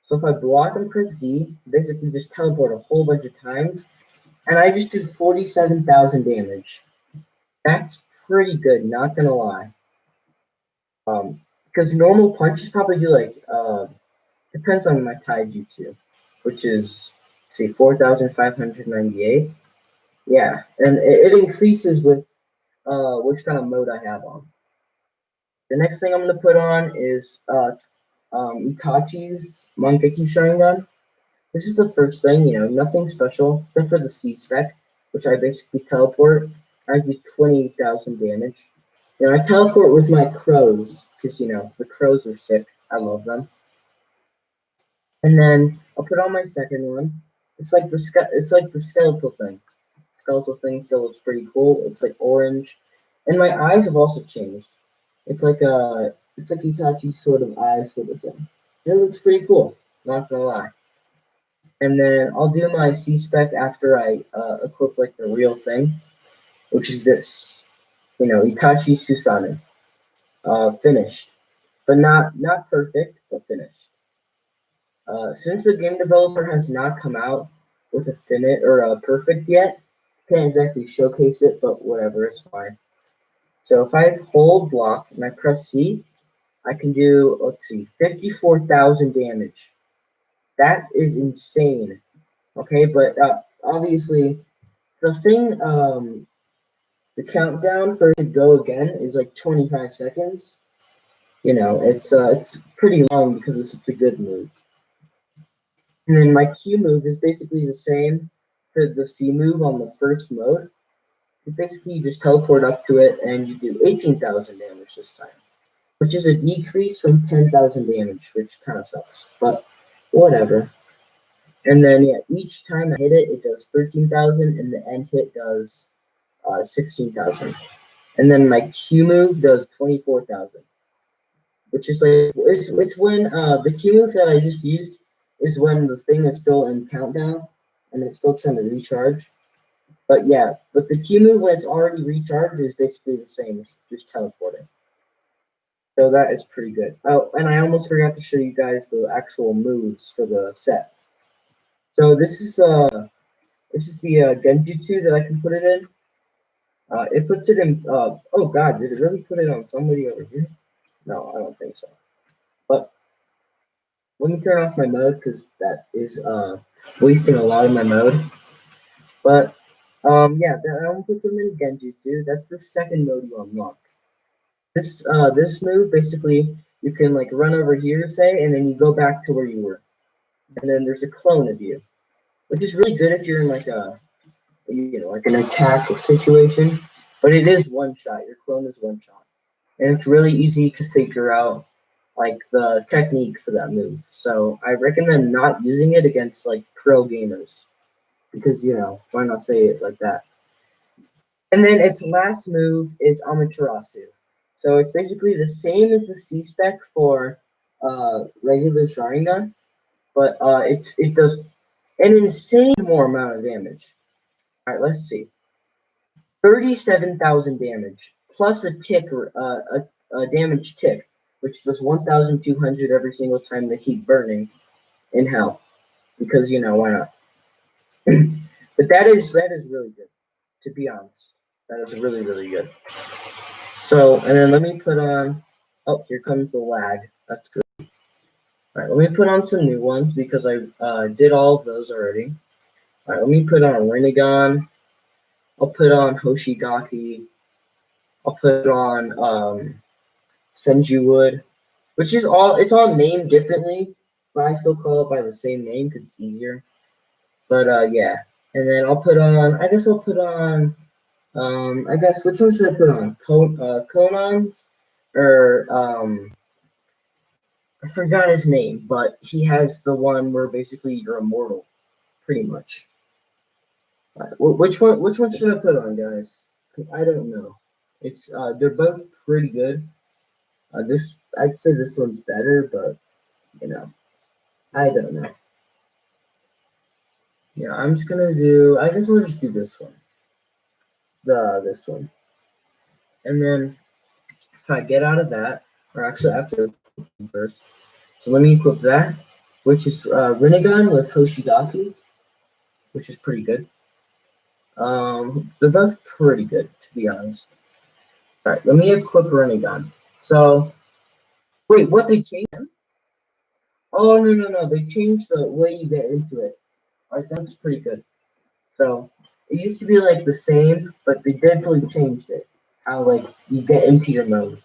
A: So if I block and press Z, basically just teleport a whole bunch of times, and I just do 47,000 damage. That's pretty good, not gonna lie. Because normal punches probably do like depends on my taijutsu, which is let's see 4,598. Yeah, and it increases with which kind of mode I have on. The next thing I'm gonna put on is Itachi's Mangeki Sharingan. This is the first thing, nothing special except for the C spec, which I basically teleport. I do 20,000 damage. I teleport with my crows because the crows are sick. I love them. And then I'll put on my second one. It's like the skeletal thing. Skeletal thing still looks pretty cool. It's like orange, and my eyes have also changed. It's like Itachi's sort of eyes sort of thing. It looks pretty cool. Not gonna lie. And then I'll do my C spec after I equip like the real thing, which is this. Itachi Susanoo. Finished, but not perfect, but finished. Since the game developer has not come out with a finite or a perfect yet, can't exactly showcase it, but whatever, it's fine. So if I hold block and I press C, I can do, let's see, 54,000 damage. That is insane. Okay, but obviously the thing, the countdown for it to go again is like 25 seconds. It's pretty long because it's such a good move. And then my Q move is basically the same for the C move on the first mode. Basically, you just teleport up to it and you do 18,000 damage this time, which is a decrease from 10,000 damage, which kind of sucks, but whatever. And then, yeah, each time I hit it, it does 13,000, and the end hit does 16,000. And then my Q move does 24,000, which is like it's when the Q move that I just used is when the thing is still in countdown and it's still trying to recharge. But yeah, but the Q move when it's already recharged is basically the same. It's just teleporting. So that is pretty good. Oh, and I almost forgot to show you guys the actual moves for the set. So this is the Genjutsu that I can put it in. It puts it in. Oh God, did it really put it on somebody over here? No, I don't think so. But let me turn off my mode because that is wasting a lot of my mode. But yeah, that one puts them in Genjutsu. That's the second mode you unlock. This move basically you can like run over here, say, and then you go back to where you were, and then there's a clone of you, which is really good if you're in like a like an attack situation. But it is one shot. Your clone is one shot, and it's really easy to figure out like the technique for that move. So I recommend not using it against like pro gamers because why not say it like that? And then its last move is Amaterasu. So it's basically the same as the C spec for regular Sharingan, but it does an insane more amount of damage. All right, let's see. 37,000 damage plus a tick, a damage tick, which does 1,200 every single time they keep burning in hell. Because why not? But that is really good, to be honest. That is really really good. So and then let me put on. Oh, here comes the lag. That's good. All right, let me put on some new ones because I did all of those already. All right, let me put on Rinnegan. I'll put on Hoshigaki. I'll put on Senju Wood, which is it's all named differently, but I still call it by the same name because it's easier. But yeah, and then I guess I'll put on. I guess which one should I put on? Conan's or I forgot his name, but he has the one where basically you're immortal, pretty much. Which one? Which one should I put on, guys? I don't know. It's they're both pretty good. This I'd say this one's better, but you know, I don't know. Yeah, I'm just gonna do. I guess we'll just do this one. This one, and then if I get out of that, or actually after first. So let me equip that, which is Rinnegan with Hoshigaki, which is pretty good. They're both pretty good, to be honest. All right, let me equip Rinnegan. So, wait, what they changed? Oh no no no! They changed the way you get into it. All right, that's pretty good. So it used to be like the same, but they definitely changed it. How like you get into your mode.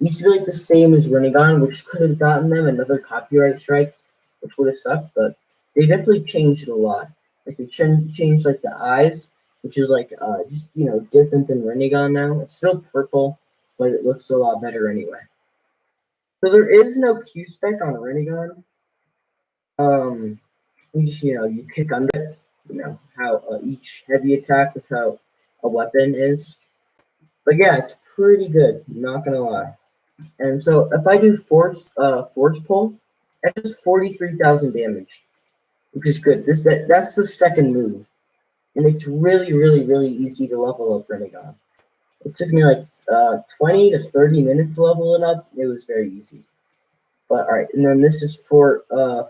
A: It used to be like the same as Rinnegan, which could have gotten them another copyright strike, which would have sucked. But they definitely changed it a lot. Like they changed like the eyes, which is like just different than Rinnegan now. It's still purple, but it looks a lot better anyway. So there is no Q spec on Rinnegan. Um, you just you kick under it. You know how each heavy attack is how a weapon is. But yeah, it's pretty good. Not gonna lie. And so if I do force pull, that does 43,000 damage, which is good. That's the second move, and it's really really really easy to level up Rinnegan. It took me like 20 to 30 minutes to level it up. It was very easy. But all right, and then this is for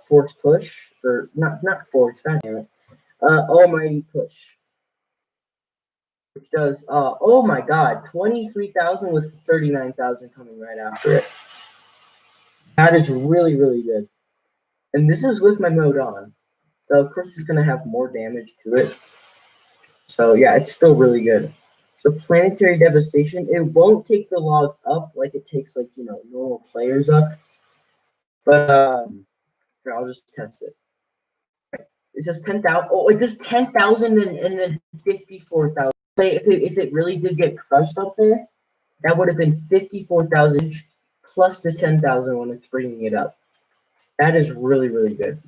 A: force push or not force. God damn it. Almighty push, which does oh my god, 23,000 with 39,000 coming right after it. That is really really good. And this is with my mode on. So of course it's gonna have more damage to it. So yeah, it's still really good. So planetary devastation, it won't take the logs up like it takes like normal players up. But here, I'll just test it. It's just 10,000. Oh, it does 10,000 and then 54,000. Say if it really did get crushed up there, that would have been 54,000 plus the 10,000 when it's bringing it up. That is really really good.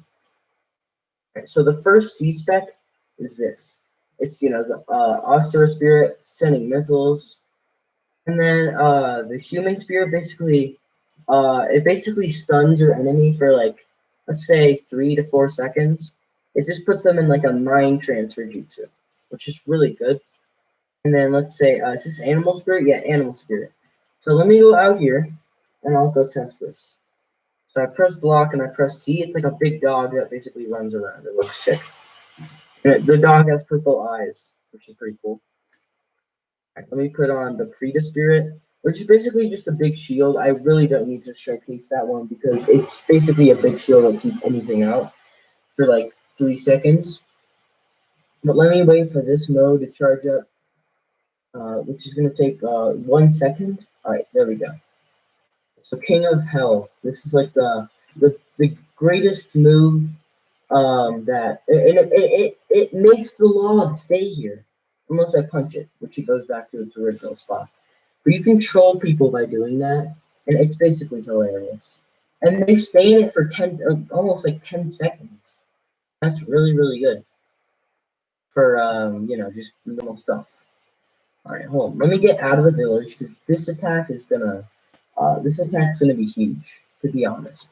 A: Okay, so the first C spec is this. It's the Austere Spirit sending missiles. And then the human spirit basically it basically stuns your enemy for like let's say 3 to 4 seconds. It just puts them in like a mind transfer jutsu, which is really good. And then let's say is this animal spirit? Yeah, animal spirit. So let me go out here and I'll go test this. So I press block and I press C. It's like a big dog that basically runs around. It looks sick. And the dog has purple eyes, which is pretty cool. Let me put on the Krita Spirit, which is basically just a big shield. I really don't need to showcase that one because it's basically a big shield that keeps anything out for like 3 seconds. But let me wait for this mode to charge up, which is going to take 1 second. All right, there we go. So King of Hell. This is like the greatest move that and it makes the log stay here unless I punch it, which it goes back to its original spot. But you control people by doing that, and it's basically hilarious. And they stay in it for 10, almost like 10 seconds. That's really really good for just normal stuff. All right, hold on. Let me get out of the village because this attack's gonna be huge. To be honest,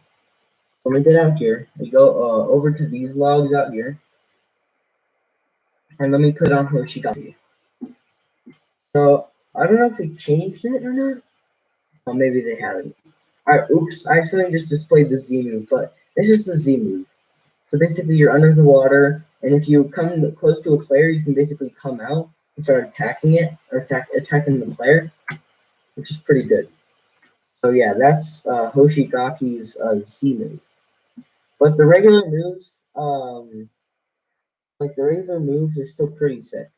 A: so let me get out here. We go over to these logs out here, and let me put on Hoshigaki. So I don't know if they changed it or not. Or maybe they haven't. Alright, oops, I accidentally just displayed the Z move, but this is the Z move. So basically you're under the water, and if you come close to a player, you can basically come out and start attacking it, or attacking the player, which is pretty good. So yeah, that's Hoshigaki's Z move. But the regular moves, like the regular moves are still pretty sick.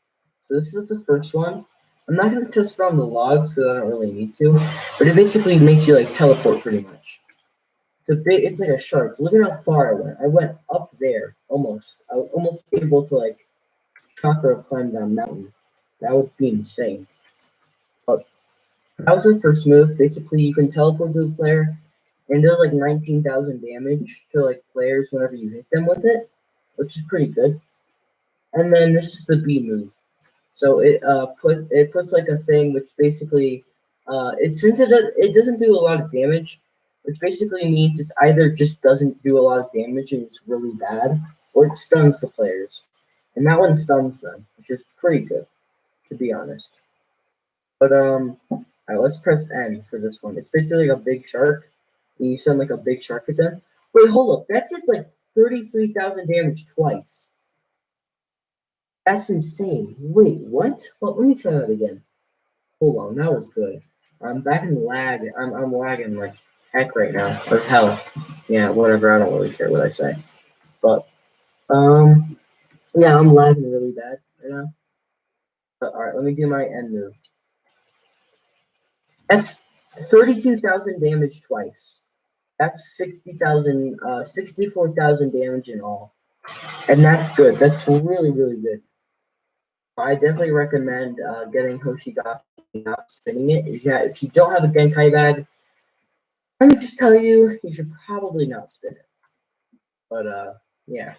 A: So this is the first one. I'm not gonna test it on the logs because I don't really need to, but it basically makes you like teleport pretty much. It's like a shark. Look at how far I went. I went up there almost. I was almost able to like chakra climb that mountain. That would be insane. But that was the first move. Basically, you can teleport to a player and does like 19,000 damage to like players whenever you hit them with it, which is pretty good. And then this is the B move. So it puts like a thing which basically since it doesn't do a lot of damage, which basically means it either just doesn't do a lot of damage and it's really bad, or it stuns the players. And that one stuns them, which is pretty good, to be honest. But alright, let's press N for this one. It's basically like a big shark, and you send like a big shark at them. Wait, hold up, that did like 33,000 damage twice. That's insane. Wait, what? Well, let me try that again. Hold on, that was good. I'm back in lag. I'm lagging like heck right now. Or hell. Yeah, whatever. I don't really care what I say. But yeah, I'm lagging really bad right now. But all right, let me do my end move. That's 32,000 damage twice. That's 64,000 damage in all, and that's good. That's really really good. I definitely recommend getting Hoshigaki out, spinning it. If you don't have a Genkai bag, let me just tell you, you should probably not spin it. But yeah.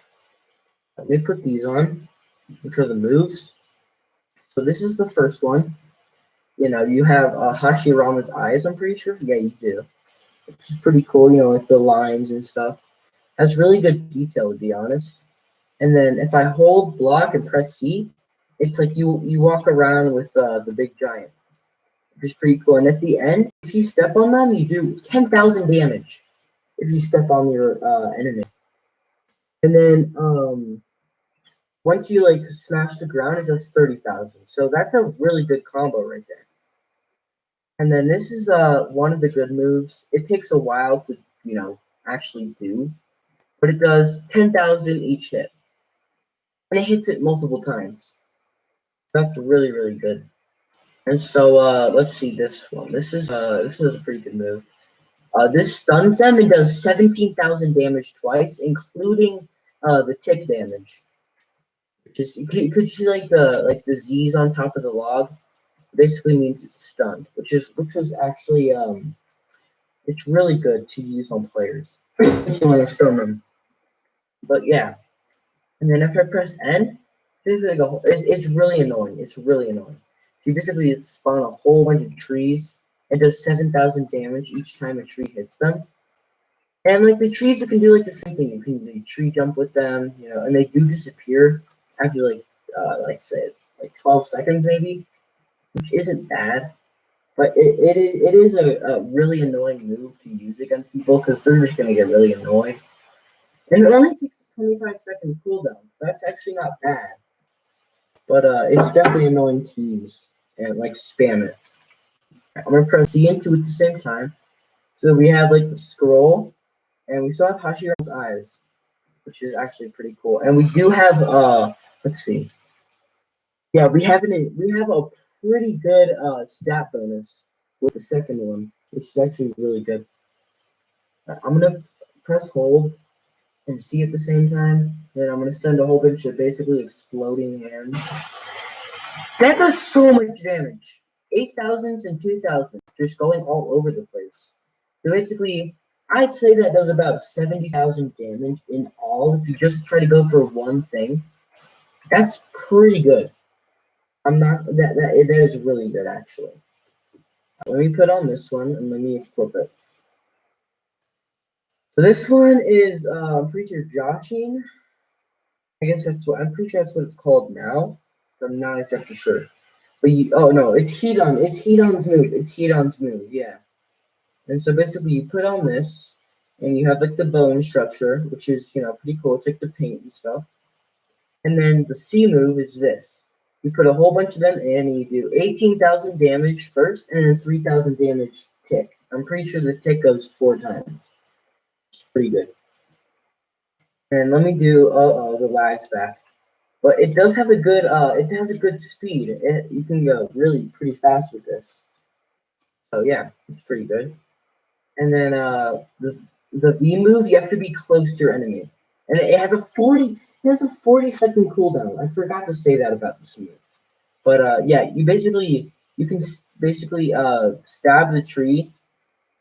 A: Let me put these on, which are the moves. So this is the first one. You have Hashirama's eyes, I'm pretty sure. Yeah, you do. Which is pretty cool, like the lines and stuff. Has really good detail, to be honest. And then if I hold block and press C, it's like you walk around with the big giant, which is pretty cool. And at the end, if you step on them, you do 10,000 damage if you step on your enemy. And then once you like smash the ground, it does 30,000. So that's a really good combo right there. And then this is one of the good moves. It takes a while to actually do, but it does 10,000 each hit, and it hits it multiple times. So that's really really good. And so let's see this one. This is a pretty good move. This stuns them and does 17,000 damage twice, including the tick damage. Just you could see like the Z's on top of the log. Basically means it's stunned, which is actually it's really good to use on players. If you want to stun them. But yeah, and then if I press N, it's really annoying. It's really annoying. She basically spawn a whole bunch of trees and does 7,000 damage each time a tree hits them. And like the trees, you can do like the same thing. You can do tree jump with them, and they do disappear after like say like 12 seconds maybe, which isn't bad. But it is a really annoying move to use against people because they're just gonna get really annoyed. And it only takes 25-second cooldown, so that's actually not bad. But it's definitely annoying to use and like spam it. I'm gonna press C and 2 at the same time. So we have like the scroll, and we still have Hashiro's eyes, which is actually pretty cool. And we do have let's see. Yeah, we have a pretty good stat bonus with the second one, which is actually really good. I'm gonna press hold and C at the same time. Then I'm gonna send a whole bunch of basically exploding hands. That does so much damage. 8,000s and 2,000s, just going all over the place. So basically, I'd say that does about 70,000 damage in all if you just try to go for one thing. That's pretty good. I'm not that is really good actually. Let me put on this one and let me equip it. So this one is Preacher Joshing. I guess I'm pretty sure that's what it's called now. But I'm not exactly sure. But oh no, it's Hedon. It's Hedon's move. It's Hedon's move. Yeah. And so basically, you put on this, and you have like the bone structure, which is pretty cool. It's like the paint and stuff. And then the C move is this. You put a whole bunch of them in, and you do 18,000 damage first, and then 3,000 damage tick. I'm pretty sure the tick goes 4 times. It's pretty good. And let me do the lag's back. But it does have a good it has a good speed. You can go really pretty fast with this. So yeah, it's pretty good. And then the V move, you have to be close to your enemy. And it has a 40-second cooldown. I forgot to say that about this move. But yeah, you can basically stab the tree,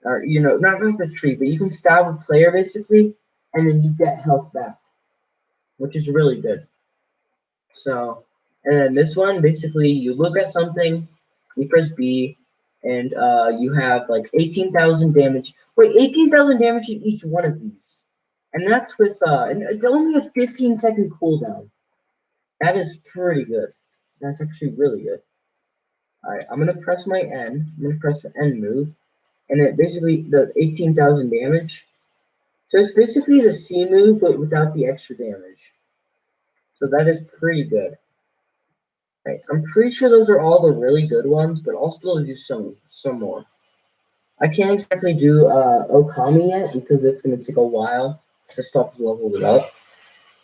A: or not the tree, but you can stab a player basically, and then you get health back, which is really good. So, and then this one, basically, you look at something, you press B, and you have like 18,000 damage. Wait, 18,000 damage in each one of these. And that's with, and it's only a 15-second cooldown. That is pretty good. That's actually really good. Alright, I'm going to press my N. I'm going to press the N move. And it basically does 18,000 damage. So it's basically the C move, but without the extra damage. So that is pretty good. Right. I'm pretty sure those are all the really good ones, but I'll still do some more. I can't exactly do Okami yet because it's gonna take a while because I still have to level it up.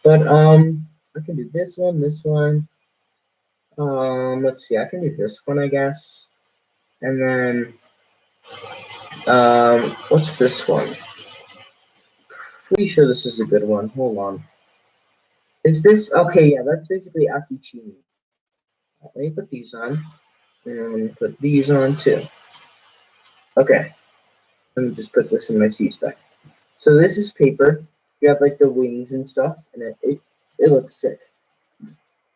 A: But I can do this one, this one. Let's see, I can do this one, I guess. And then what's this one? Pretty sure this is a good one. Hold on. Is this okay? Yeah, that's basically Akichimi. Let me put these on, and I'm gonna put these on too. Okay. Let me just put this in my C-spec. So this is paper. You have like the wings and stuff, and it looks sick.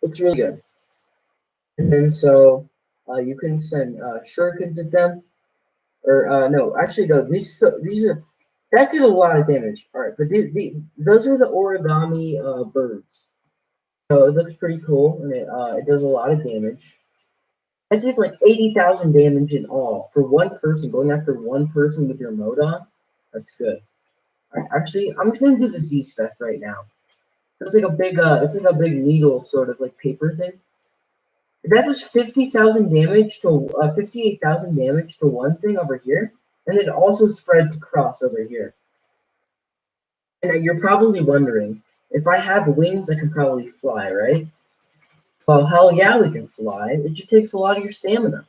A: Looks really good. And then so you can send shurikens at them, or no, actually no. These are that did a lot of damage. All right, but those are the origami birds. So it looks pretty cool, and it does a lot of damage. That did like 80,000 damage in all for one person. Going after one person with your mode on, that's good. All right, actually, I'm just gonna do the Z spec right now. It's like a big needle sort of like paper thing. That does 50,000 damage to 58,000 damage to one thing over here, and it also spreads across over here. And you're probably wondering, if I have wings, I can probably fly, right? Well, hell yeah, we can fly. It just takes a lot of your stamina.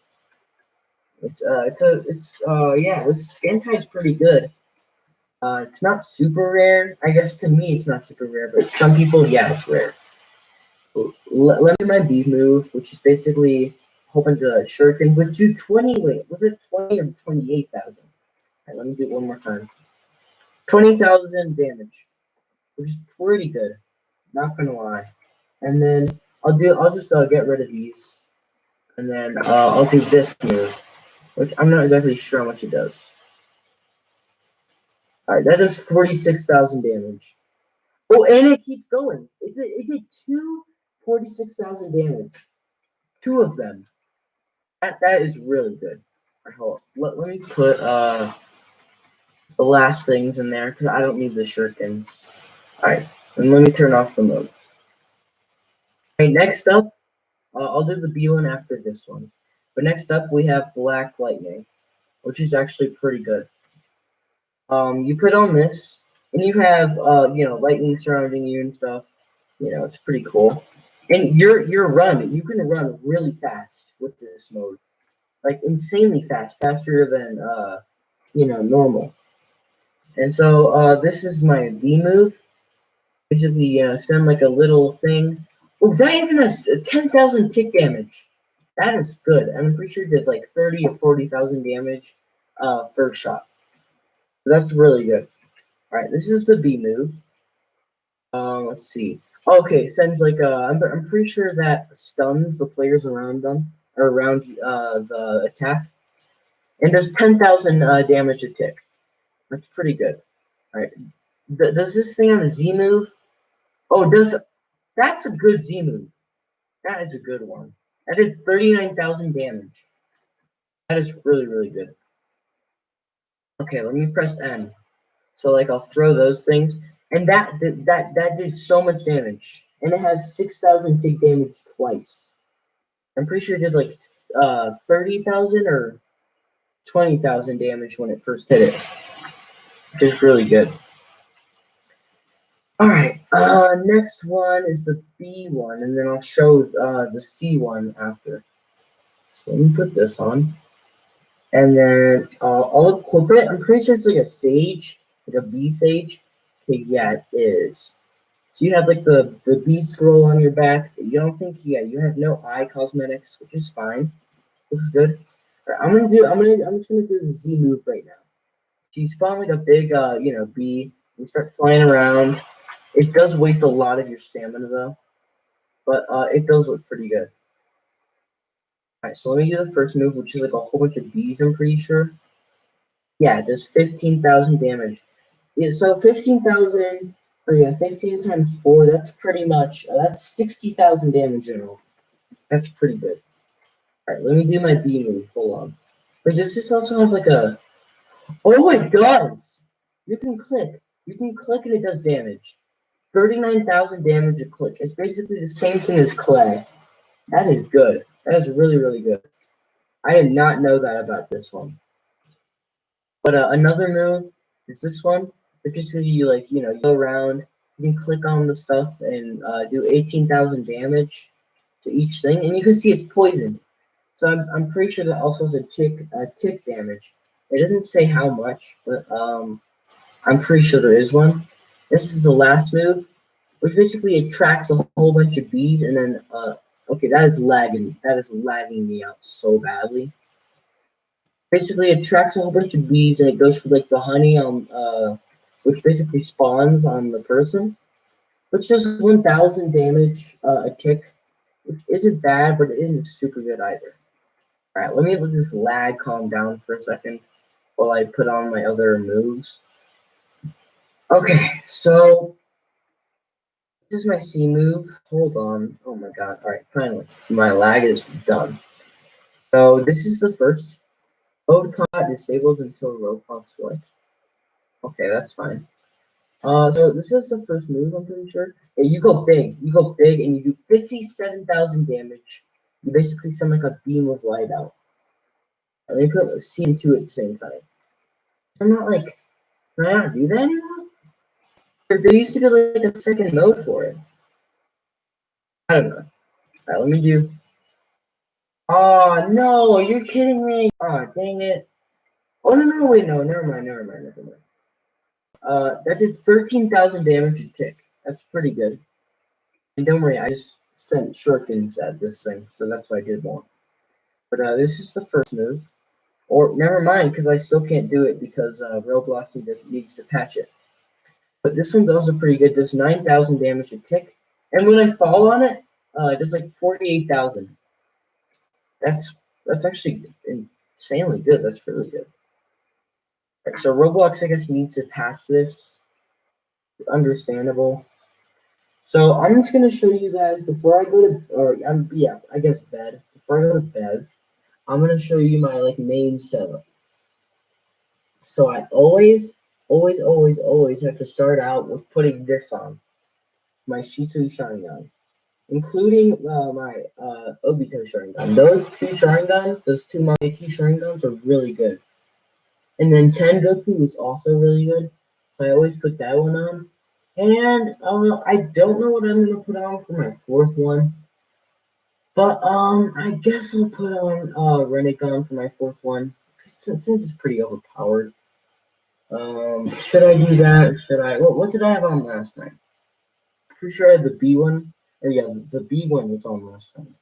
A: Yeah, this anti is pretty good. It's not super rare. I guess to me it's not super rare, but some people, yeah, it's rare. Let me my B move, which is basically a whole bunch of shurikens, which do 20, wait, was it 20 or 28,000? Alright, let me do it one more time. 20,000 damage, which is pretty good. Not gonna lie. And then I'll just get rid of these. And then I'll do this move, which I'm not exactly sure how much it does. Alright, that does 46,000 damage. Oh, and it keeps going. It did 46,000 damage. Two of them. That is really good. Alright, hold on. Let me put the last things in there because I don't need the shurikens. Alright, and let me turn off the mode. Alright, next up, I'll do the B one after this one. But next up, we have Black Lightning, which is actually pretty good. You put on this, and you have lightning surrounding you and stuff. It's pretty cool. And your run, you can run really fast with this mode, like insanely fast, faster than normal. And so this is my V move. Basically, send like a little thing. Oh, that even has 10,000 tick damage. That is good. I'm pretty sure it does like 30 or 40,000 damage first shot. So that's really good. All right, this is the B move. Let's see. Okay, it sends like I'm pretty sure that stuns the players around them or around the attack, and does 10,000 damage a tick. That's pretty good. All right. Does this thing have a Z move? Oh, does that's a good Z move. That is a good one. That did 39,000 damage. That is really really good. Okay, let me press N. So like I'll throw those things, and that did so much damage, and it has 6,000 tick damage twice. I'm pretty sure it did like 30,000 or 20,000 damage when it first hit it, which is really good. All right, next one is the B one, and then I'll show the C one after. So let me put this on, and then I'll equip it. I'm pretty sure it's like a sage, like a B sage. Okay, yeah, it is. So you have like the B scroll on your back. You don't think, yeah, you have no eye cosmetics, which is fine. Looks good. All right, I'm just gonna do the Z move right now. So you spawn like a big bee. You start flying around. It does waste a lot of your stamina though, but it does look pretty good. All right, so let me do the first move, which is like a whole bunch of bees. I'm pretty sure. Yeah, it does 15,000 damage. Yeah, so 15,000. Oh yeah, 15 times 4. That's pretty much that's 60,000 damage in all. That's pretty good. All right, let me do my B move. Hold on. Wait, does this also have like a? Oh, it does. You can click. You can click and it does damage. 39,000 damage a click. It's basically the same thing as clay. That is good. That is really, really good. I did not know that about this one. But another move is this one. It's just you you go around. You can click on the stuff and do 18,000 damage to each thing, and you can see it's poisoned. So I'm pretty sure that also has a tick damage. It doesn't say how much, but I'm pretty sure there is one. This is the last move, which basically attracts a whole bunch of bees, and then okay, that is lagging. That is lagging me out so badly. Basically, it attracts a whole bunch of bees, and it goes for like the honey on which basically spawns on the person, which does 1,000 damage a tick, which isn't bad, but it isn't super good either. All right, let me let this lag calm down for a second while I put on my other moves. Okay, so this is my C move. Hold on. Oh my god. All right, finally, my lag is done. So this is the first. Mode combat disabled until roadblock select. Okay, that's fine. So this is the first move. I'm pretty sure. Yeah, you go big. You go big, and you do 57,000 damage. You basically send like a beam of light out. And they put a C and 2 at the same time. I'm not like, can I not do that anymore? There used to be like a second mode for it. I don't know. All right, let me do. Oh no, you're kidding me. Oh dang it. Oh no, wait, no, never mind. That did 13,000 damage a tick. That's pretty good. And don't worry, I just sent shurikens at this thing, so that's why I did more. But this is the first move. Or never mind, because I still can't do it because Roblox needs to patch it. But this one's also pretty good. Does 9,000 damage a tick, and when I fall on it, it does like 48,000. That's that's actually insanely good. That's really good. Right, so Roblox, I guess, needs to patch this. Understandable. So I'm just gonna show you guys before I go to, or yeah, I guess bed. Before I go to bed, I'm gonna show you my like main setup. So I always have to start out with putting this on my Shiso Sharingan, including my Obito Sharingan. Those two Sharingan, those two Mangekyo Sharingans are really good. And then Tengoku is also really good. So I always put that one on. And I don't know what I'm gonna put on for my fourth one. But I guess I'll put on Renegon for my fourth one. Since it's pretty overpowered. Should I do that or should I what did I have on last night? Pretty sure I had the B one. Or yeah, the B one was on last time.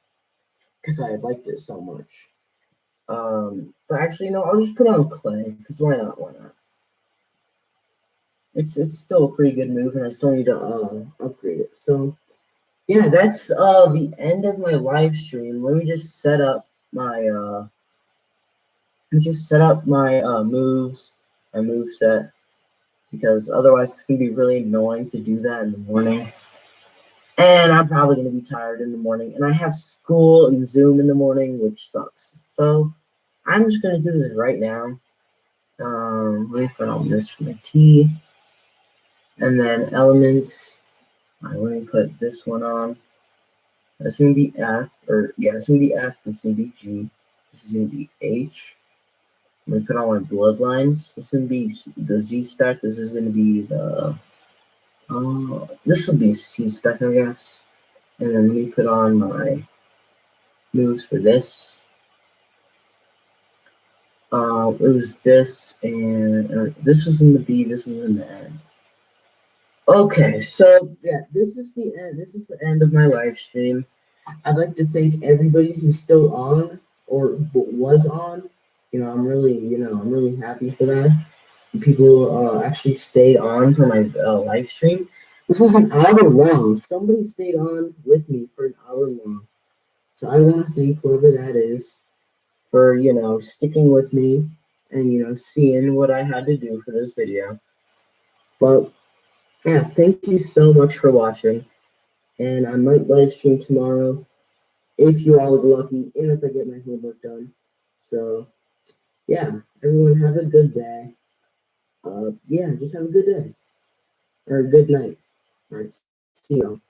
A: Because I liked it so much. But actually no, I'll just put on Clay, because why not? Why not? It's still a pretty good move, and I still need to upgrade it. So yeah, that's the end of my live stream. Let me just set up my moves, my move set, because otherwise it's gonna be really annoying to do that in the morning. And I'm probably gonna be tired in the morning, and I have school and Zoom in the morning, which sucks. So I'm just gonna do this right now. Let me put on this for my T, and then elements. Let me put this one on. This is gonna be F, or yeah, this is gonna be F. This is gonna be G. This is gonna be H. I'm gonna put on my bloodlines. This is gonna be the Z spec. This is gonna be the this will be C spec, I guess. And then let me put on my moves for this. It was this, and this was in the B. This was in the N. Okay, so yeah, this is the end. This is the end of my live stream. I'd like to thank everybody who's still on or was on. I'm really happy for that. People actually stayed on for my live stream. This was an hour long. Somebody stayed on with me for an hour long. So I want to thank whoever that is for, sticking with me and, seeing what I had to do for this video. But yeah, thank you so much for watching. And I might live stream tomorrow if you all are lucky and if I get my homework done. So yeah, everyone have a good day. Yeah, just have a good day or a good night. All right, see y'all.